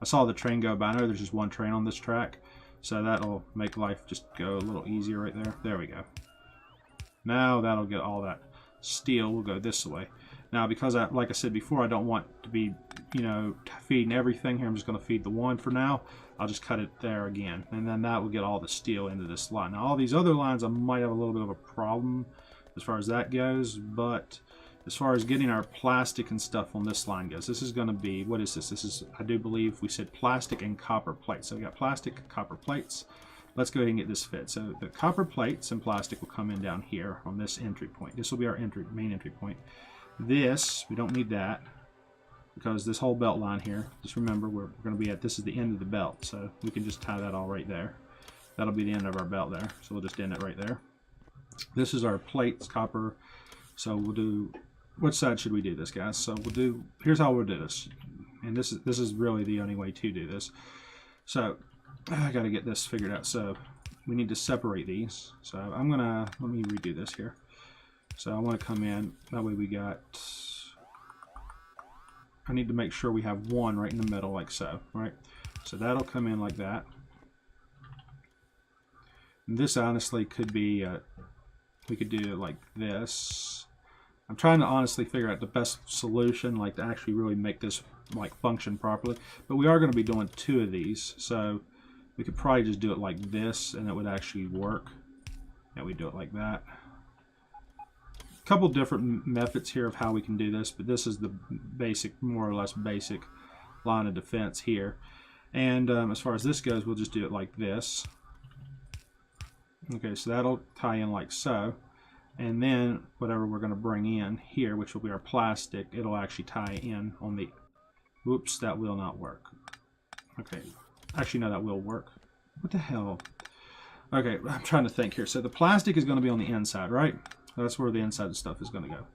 I saw the train go by. I know there's just 1 train on this track, so that'll make life just go a little easier right there. There we go. Now that'll get all that steel. Will go this way. Now, because like I said before, I don't want to be, you know, feeding everything here. I'm just going to feed the 1 for now. I'll just cut it there again, and then that will get all the steel into this line. Now, all these other lines, I might have a little bit of a problem as far as that goes, but as far as getting our plastic and stuff on this line goes, this is going to be, what is this? This is, I do believe we said plastic and copper plates. So we got plastic, copper plates. Let's go ahead and get this fit. So the copper plates and plastic will come in down here on this entry point. This will be our main entry point. This, we don't need that because this whole belt line here, just remember we're going to be at, this is the end of the belt. So we can just tie that all right there. That'll be the end of our belt there. So we'll just end it right there. This is our plates, copper. So we'll do, which side should we do this, guys? So we'll do, here's how we'll do this. And this is really the only way to do this. So I got to get this figured out. So we need to separate these. So I'm going to, let me redo this here. So I want to come in, that way we got, I need to make sure we have 1 right in the middle like so, right? So that'll come in like that. And this honestly could be, we could do it like this. I'm trying to honestly figure out the best solution, like to actually really make this like function properly. But we are going to be doing 2 of these, so we could probably just do it like this, and it would actually work. And we do it like that. A couple different methods here of how we can do this, but this is the basic, more or less basic line of defense here. And as far as this goes, we'll just do it like this. Okay, so that'll tie in like so. And then whatever we're going to bring in here, which will be our plastic, it'll actually tie in on the... Whoops, that will not work. Okay, actually no, that will work. What the hell? Okay, I'm trying to think here. So the plastic is going to be on the inside, right? That's where the inside of the stuff is going to go.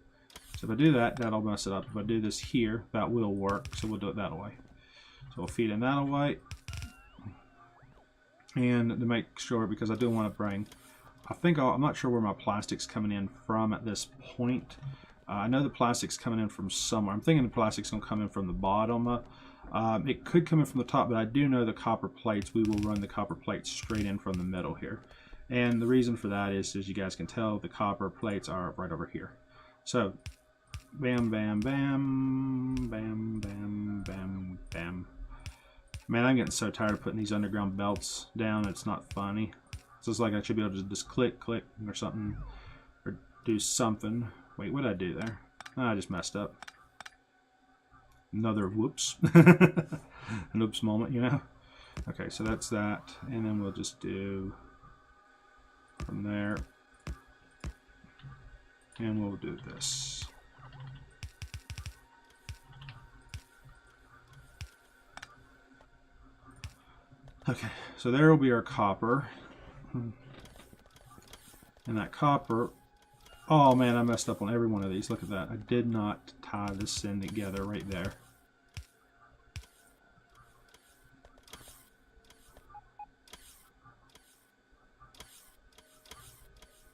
So if I do that, that'll mess it up. If I do this here, that will work. So we'll do it that way. So we'll feed in that away. And to make sure, because I do want to bring... I'm not sure where my plastic's coming in from at this point. I know the plastic's coming in from somewhere. I'm thinking the plastic's going to come in from the bottom. It could come in from the top, but I do know the copper plates, we will run the copper plates straight in from the middle here. And the reason for that is, as you guys can tell, the copper plates are right over here. So, bam, bam, bam, bam, bam, bam, bam. Man, I'm getting so tired of putting these underground belts down, it's not funny. So it's like I should be able to just click, click, or something, or do something. Wait, what did I do there? Oh, I just messed up. Another whoops. An oops moment, you know? Okay, so that's that. And then we'll just do from there. And we'll do this. Okay, so there will be our copper. And that copper, oh man, I messed up on every one of these. Look at that. I did not tie this in together right there.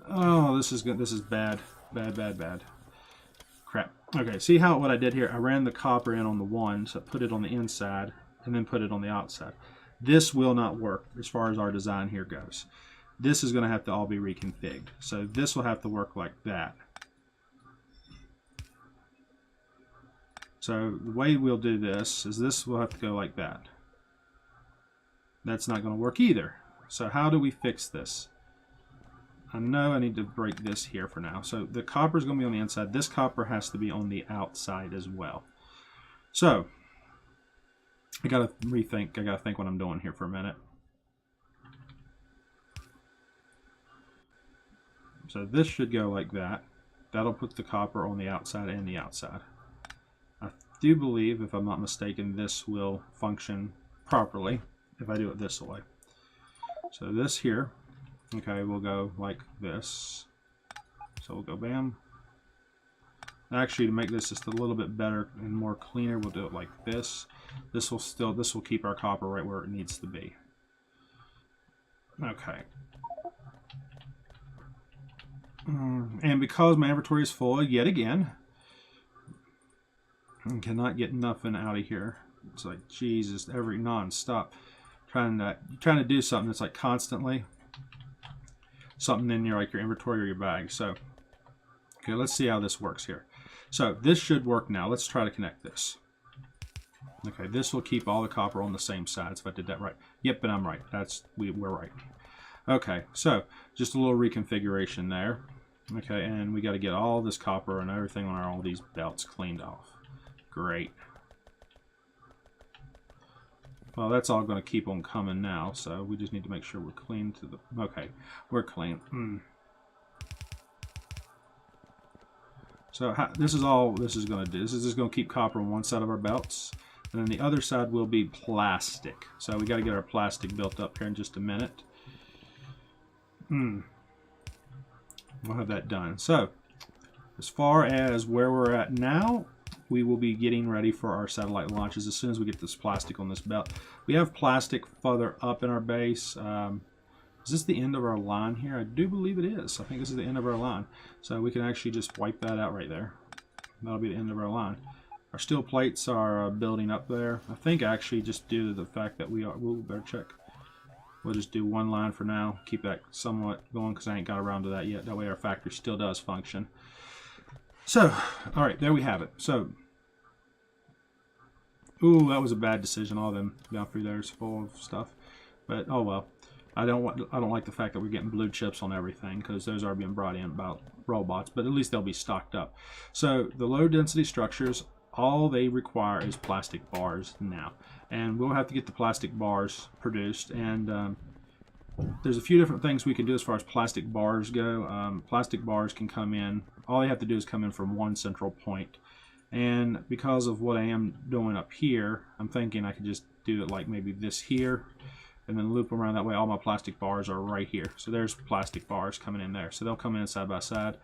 Oh, this is good. This is bad. Bad, bad, bad. Crap. Okay, see what I did here? I ran the copper in on the one, so I put it on the inside and then put it on the outside. This will not work as far as our design here goes. This is going to have to all be reconfigured. So this will have to work like that. So the way we'll do this is this will have to go like that. That's not going to work either. So how do we fix this? I know I need to break this here for now. So the copper is going to be on the inside. This copper has to be on the outside as well. So I got to rethink. I got to think what I'm doing here for a minute. So this should go like that. That'll put the copper on the outside and the outside. I do believe, if I'm not mistaken, this will function properly if I do it this way. So this here, okay, will go like this. So we'll go bam. Actually, to make this just a little bit better and more cleaner, we'll do it like this. This will keep our copper right where it needs to be. Okay. And because my inventory is full yet again, I cannot get nothing out of here. It's like Jesus, every non-stop trying to do something that's like constantly something in your inventory or your bag. So okay, let's see how this works here. So this should work now. Let's try to connect this. Okay, this will keep all the copper on the same sides if I did that right. Yep, and I'm right. We're right. Okay, so just a little reconfiguration there. Okay, and we got to get all this copper and everything on all these belts cleaned off. Great. Well, that's all going to keep on coming now, so we just need to make sure we're clean to the... Okay, we're clean. So this is all this is going to do. This is just going to keep copper on one side of our belts, and then the other side will be plastic. So we got to get our plastic built up here in just a minute. We'll have that done. So as far as where we're at now, we will be getting ready for our satellite launches as soon as we get this plastic on this belt. We have plastic further up in our base. Is this the end of our line here? I do believe it is. I think this is the end of our line. So we can actually just wipe that out right there. That'll be the end of our line. Our steel plates are building up there. I think actually just due to the fact that we'll better check. We'll just do one line for now. Keep that somewhat going because I ain't got around to that yet. That way our factory still does function. So, all right, there we have it. So, ooh, that was a bad decision. All them down through there is full of stuff. But oh well. I don't like the fact that we're getting blue chips on everything because those are being brought in about robots, but at least they'll be stocked up. So the low density structures all they require is plastic bars now. And we'll have to get the plastic bars produced. And there's a few different things we can do as far as plastic bars go. Plastic bars can come in, all they have to do is come in from one central point. And because of what I am doing up here, I'm thinking I could just do it like maybe this here, and then loop around that way. All my plastic bars are right here. So there's plastic bars coming in there. So they'll come in side by side.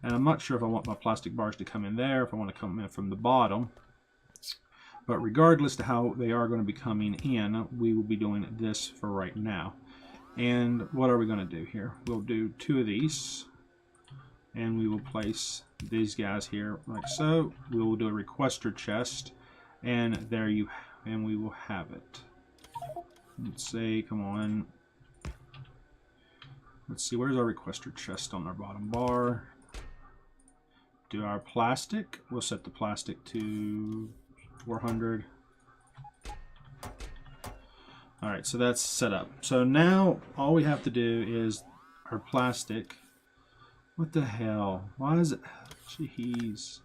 And I'm not sure if I want my plastic bars to come in there, if I want to come in from the bottom. But regardless to how they are going to be coming in, we will be doing this for right now. And what are we going to do here? We'll do 2 of these. And we will place these guys here like so. We will do a requester chest. And there you, and we will have it. Let's say, come on. Let's see, where's our requester chest on our bottom bar? Do our plastic. We'll set the plastic to 400. Alright, so that's set up. So now all we have to do is our plastic. What the hell? Why is it? Jeez.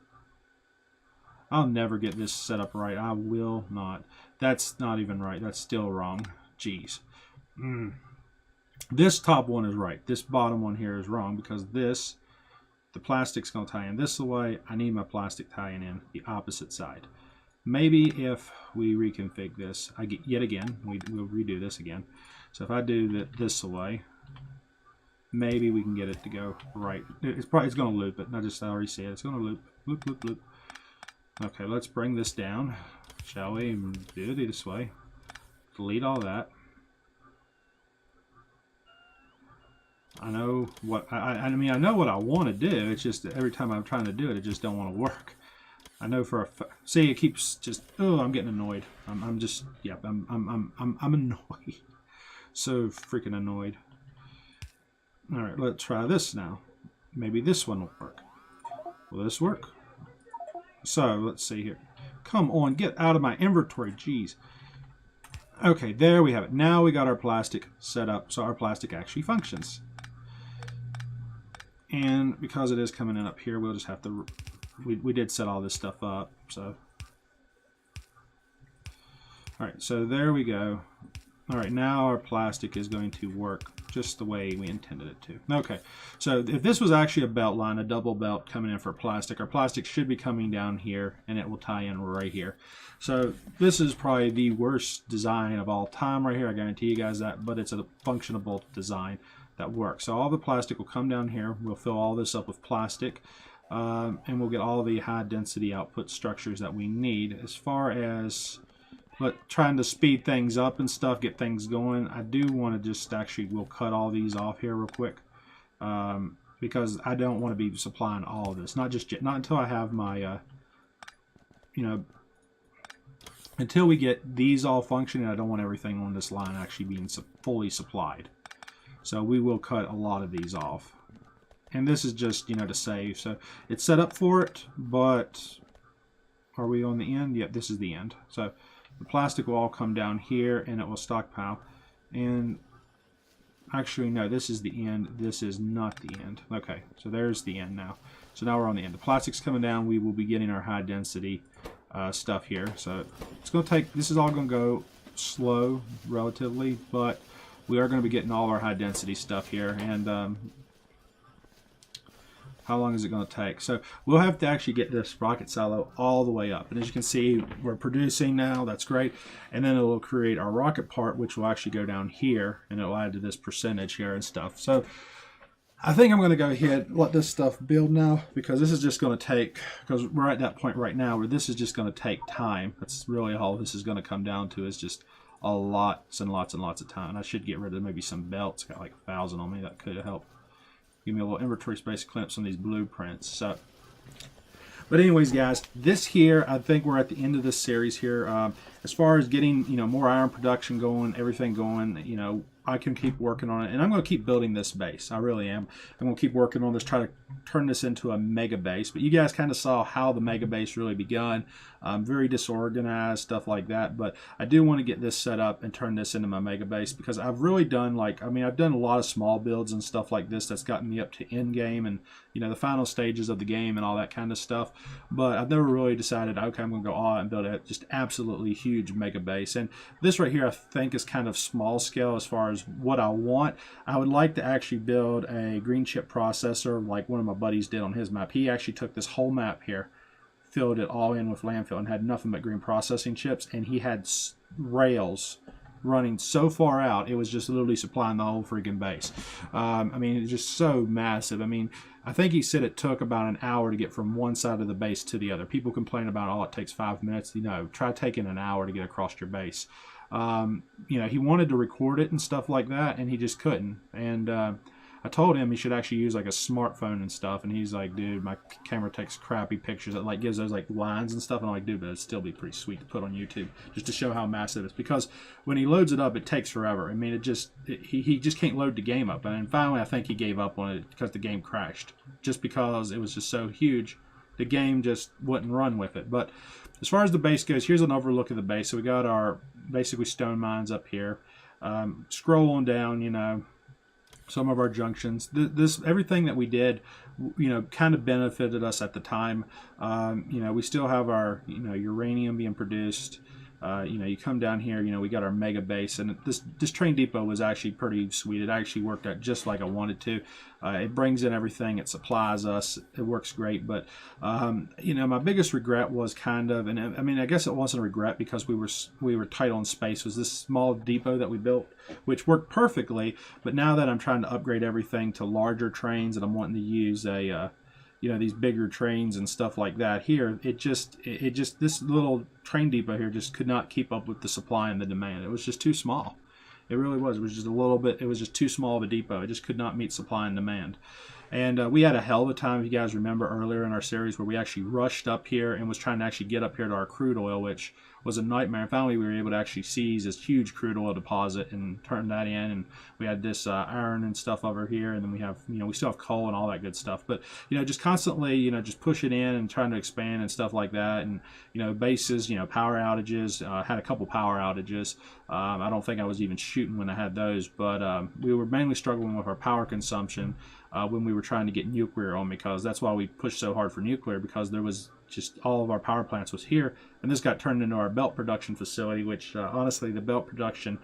I'll never get this set up right. I will not. That's not even right. That's still wrong. Jeez. This top one is right. This bottom one here is wrong because this, the plastic's going to tie in this way. I need my plastic tying in the opposite side. Maybe if we reconfigure this, I get yet again, we'll redo this again. So if I do that this way, maybe we can get it to go right. It's going to loop it. I already see it. It's going to loop, loop, loop, loop. Okay, let's bring this down, shall we? Do it this way. Delete all that. I know what I mean. I know what I want to do. It's just that every time I'm trying to do it, it just don't want to work. I know for a see, it keeps just. Oh, I'm getting annoyed. I'm just. Yep. I'm annoyed. So freaking annoyed. All right, let's try this now. Maybe this one will work. Will this work? So let's see here. Come on, get out of my inventory. Jeez. Okay, there we have it. Now we got our plastic set up so our plastic actually functions. And because it is coming in up here, we'll just have to, we did set all this stuff up, so. All right, so there we go. All right, now our plastic is going to work just the way we intended it to. Okay, so if this was actually a belt line, a double belt coming in for plastic, our plastic should be coming down here and it will tie in right here. So this is probably the worst design of all time right here, I guarantee you guys that, but it's a functionable design that works. So all the plastic will come down here, we'll fill all this up with plastic, and we'll get all the high density output structures that we need. As far as trying to speed things up and stuff, get things going, I do want to just actually, we'll cut all these off here real quick, because I don't want to be supplying all of this, not just yet, not until I have my, you know, until we get these all functioning. I don't want everything on this line actually being fully supplied. So we will cut a lot of these off. And this is just, you know, to save. So it's set up for it, but are we on the end? Yep, this is the end. So the plastic will all come down here and it will stockpile. And actually, no, this is the end. This is not the end. Okay, so there's the end now. So now we're on the end. The plastic's coming down. We will be getting our high density stuff here. So it's going to take, this is all going to go slow relatively, but we are going to be getting all our high density stuff here. And how long is it going to take? So we'll have to actually get this rocket silo all the way up. And as you can see, we're producing now. That's great. And then it will create our rocket part, which will actually go down here, and it will add to this percentage here and stuff. So I think I'm going to go ahead and let this stuff build now, because this is just going to take, because we're at that point right now where this is just going to take time. That's really all this is going to come down to, is just a lots and lots and lots of time. And I should get rid of maybe some belts. Got like 1,000 on me. That could help. Give me a little inventory space to clean up some of these blueprints. So, but anyways, guys, this here, I think we're at the end of this series here. As as far as getting, you know, more iron production going, everything going, you know, I can keep working on it, and I'm going to keep building this base. I really am. I'm going to keep working on this, try to turn this into a mega base. But you guys kind of saw how the mega base really begun. Very disorganized, stuff like that. But I do want to get this set up and turn this into my mega base, because I've really done, like, I mean, I've done a lot of small builds and stuff like this that's gotten me up to end game and, you know, the final stages of the game and all that kind of stuff. But I've never really decided, okay, I'm going to go all out and build a just absolutely huge mega base. And this right here, I think, is kind of small scale as far as what I want. I would like to actually build a green chip processor like one of my buddies did on his map. He actually took this whole map here, filled it all in with landfill, and had nothing but green processing chips, and he had rails running so far out, it was just literally supplying the whole freaking base. I mean, it's just so massive. I mean, I think he said it took about an hour to get from one side of the base to the other. People complain about, oh, it takes 5 minutes. You know, try taking an hour to get across your base. You know, he wanted to record it and stuff like that, and he just couldn't. And I told him he should actually use like a smartphone and stuff, and he's like, dude, my camera takes crappy pictures. It like gives those like lines and stuff, and I'm like, dude, but it'd still be pretty sweet to put on YouTube just to show how massive it is. Because when he loads it up, it takes forever. I mean, he just can't load the game up. And finally, I think he gave up on it because the game crashed, just because it was just so huge. The game just wouldn't run with it. But as far as the base goes, here's an overlook of the base. So we got our basically stone mines up here. Scroll on down, you know, some of our junctions. This everything that we did, you know, kind of benefited us at the time. You know, we still have our, you know, uranium being produced. You know, you come down here, you know, we got our mega base, and this train depot was actually pretty sweet. It actually worked out just like I wanted to. It brings in everything, it supplies us, it works great. But you know, my biggest regret was kind of, and I mean, I guess it wasn't a regret because we were tight on space, was this small depot that we built, which worked perfectly. But now that I'm trying to upgrade everything to larger trains, and I'm wanting to use a you know, these bigger trains and stuff like that here, it just this little train depot here just could not keep up with the supply and the demand. It was just too small. It really was. It was just a little bit, it was just too small of a depot. It just could not meet supply and demand. And we had a hell of a time, if you guys remember earlier in our series, where we actually rushed up here and was trying to actually get up here to our crude oil, which was a nightmare. And finally, we were able to actually seize this huge crude oil deposit and turn that in. And we had this iron and stuff over here. And then we have, you know, we still have coal and all that good stuff. But, you know, just constantly, you know, just push it in and trying to expand and stuff like that. And, you know, bases, you know, power outages, had a couple power outages. I don't think I was even shooting when I had those. But we were mainly struggling with our power consumption when we were trying to get nuclear on, because that's why we pushed so hard for nuclear, because there was just all of our power plants was here, and this got turned into our belt production facility, which honestly, the belt production,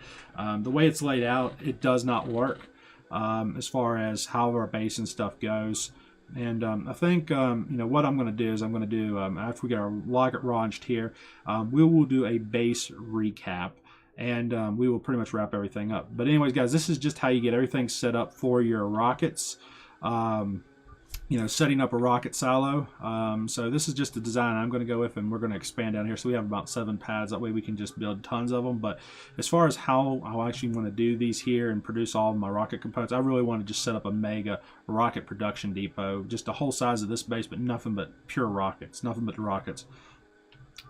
the way it's laid out, it does not work as far as how our base and stuff goes. And I think, you know, what I'm going to do is I'm going to do, after we get our rocket launched here, we will do a base recap. And we will pretty much wrap everything up. But anyways, guys, this is just how you get everything set up for your rockets. You know, setting up a rocket silo. So this is just the design I'm going to go with, and we're going to expand down here. So we have about 7 pads. That way we can just build tons of them. But as far as how I actually want to do these here and produce all of my rocket components, I really want to just set up a mega rocket production depot. Just the whole size of this base, but nothing but pure rockets. Nothing but the rockets.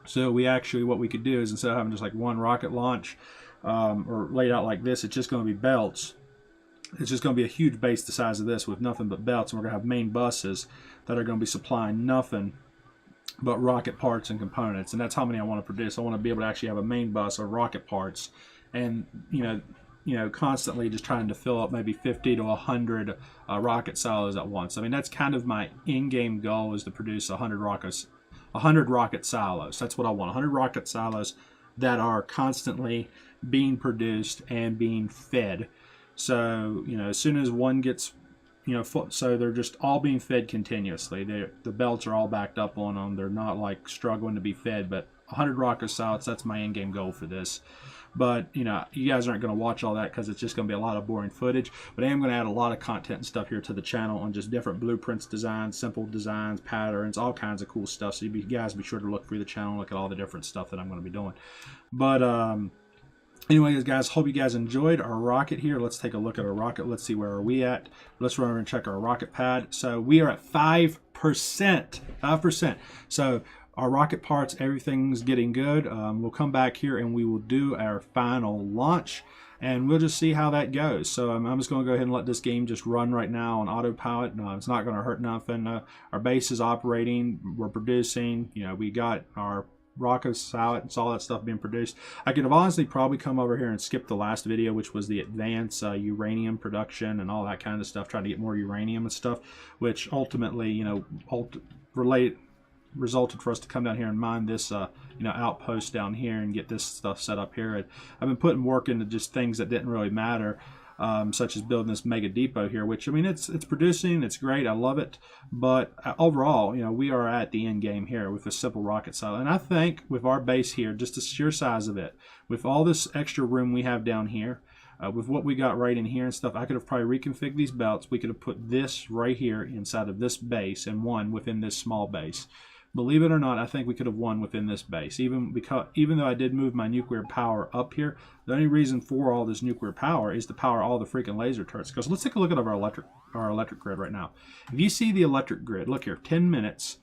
So we actually, what we could do is, instead of having just like one rocket launch or laid out like this, it's just going to be belts. It's just going to be a huge base the size of this with nothing but belts, and we're going to have main buses that are going to be supplying nothing but rocket parts and components. And that's how many I want to produce. I want to be able to actually have a main bus of rocket parts, and you know, constantly just trying to fill up maybe 50 to 100 rocket silos at once. I mean, that's kind of my in-game goal, is to produce 100 rocket silos. That's what I want. 100 rocket silos that are constantly being produced and being fed. So, you know, as soon as one gets, you know, so they're just all being fed continuously. The belts are all backed up on them. They're not like struggling to be fed, but 100 rocket silos, that's my end game goal for this. But, you know, you guys aren't going to watch all that because it's just going to be a lot of boring footage. But I am going to add a lot of content and stuff here to the channel on just different blueprints, designs, simple designs, patterns, all kinds of cool stuff. So you guys be sure to look through the channel and look at all the different stuff that I'm going to be doing. But anyways, guys, hope you guys enjoyed our rocket here. Let's take a look at our rocket. Let's see, where are we at. Let's run over and check our rocket pad. So we are at 5%. 5%. So our rocket parts, everything's getting good. We'll come back here and we will do our final launch, and we'll just see how that goes. So I'm just going to go ahead and let this game just run right now on autopilot. No, it's not going to hurt nothing. Our base is operating. We're producing. You know, we got our rockets out and all that stuff being produced. I could have honestly probably come over here and skip the last video, which was the advanced uranium production and all that kind of stuff, trying to get more uranium and stuff, which ultimately, you know, resulted for us to come down here and mine this you know, outpost down here and get this stuff set up here. And I've been putting work into just things that didn't really matter, such as building this mega depot here, which, I mean, it's producing, it's great, I love it, but overall, you know, we are at the end game here with a simple rocket silo. And I think with our base here, just the sheer size of it, with all this extra room we have down here, with what we got right in here and stuff, I could have probably reconfigured these belts. We could have put this right here inside of this base and won within this small base. Believe it or not, I think we could have won within this base. Even though I did move my nuclear power up here, the only reason for all this nuclear power is to power all the freaking laser turrets. Because let's take a look at our electric grid right now. If you see the electric grid, look here, 10 minutes,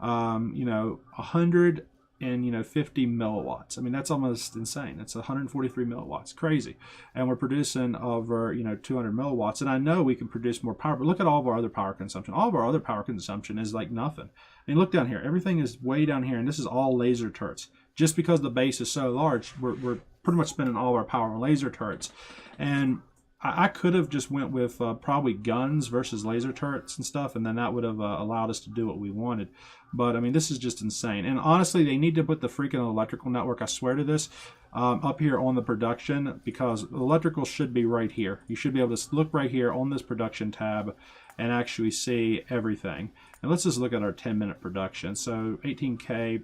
you know, 150 milliwatts. I mean, that's almost insane. It's 143 milliwatts, crazy. And we're producing over, you know, 200 milliwatts. And I know we can produce more power, but look at all of our other power consumption. All of our other power consumption is like nothing. I mean, look down here. Everything is way down here, and this is all laser turrets. Just because the base is so large, we're pretty much spending all of our power on laser turrets. And I could have just went with probably guns versus laser turrets and stuff, and then that would have allowed us to do what we wanted. But, I mean, this is just insane. And honestly, they need to put the freaking electrical network, I swear to this, up here on the production, because electrical should be right here. You should be able to look right here on this production tab and actually see everything. And let's just look at our 10-minute production. So 18K,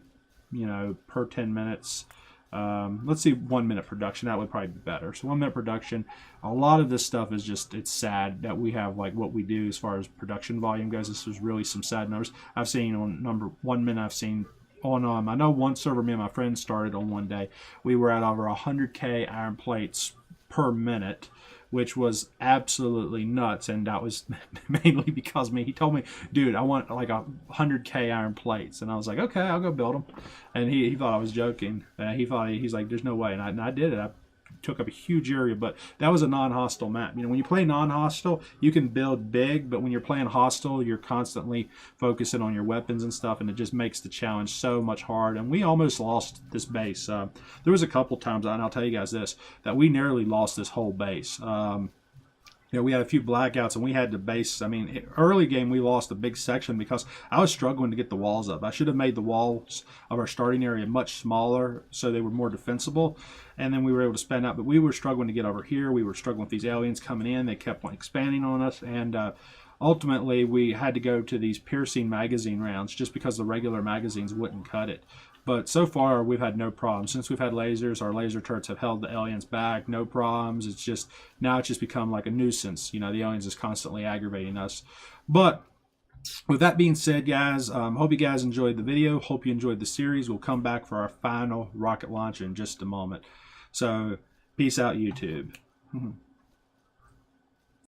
you know, per 10 minutes. Let's see 1 minute production. That would probably be better. So 1 minute production. A lot of this stuff is just, it's sad that we have like what we do as far as production volume goes. This is really some sad numbers. I've seen on 1 minute, I've seen on, I know one server me and my friend started on one day, we were at over 100K iron plates per minute, which was absolutely nuts. And that was mainly because he told me, dude, I want like 100K iron plates. And I was like, okay, I'll go build them. And he thought I was joking. He's like, there's no way. And I did it. I took up a huge area, but that was a non-hostile map. You know, when you play non-hostile, you can build big, but when you're playing hostile, you're constantly focusing on your weapons and stuff, and it just makes the challenge so much hard. And we almost lost this base. There was a couple times, and I'll tell you guys this, that we nearly lost this whole base. You know, we had a few blackouts and we had to base. I mean, early game we lost a big section because I was struggling to get the walls up. I should have made the walls of our starting area much smaller so they were more defensible, and then we were able to spend out. But we were struggling to get over here. We were struggling with these aliens coming in. They kept on expanding on us, and ultimately we had to go to these piercing magazine rounds just because the regular magazines wouldn't cut it. But so far, we've had no problems. Since we've had lasers, our laser turrets have held the aliens back, no problems. It's just, now it's just become like a nuisance. You know, the aliens is constantly aggravating us. But with that being said, guys, hope you guys enjoyed the video. Hope you enjoyed the series. We'll come back for our final rocket launch in just a moment. So, peace out, YouTube.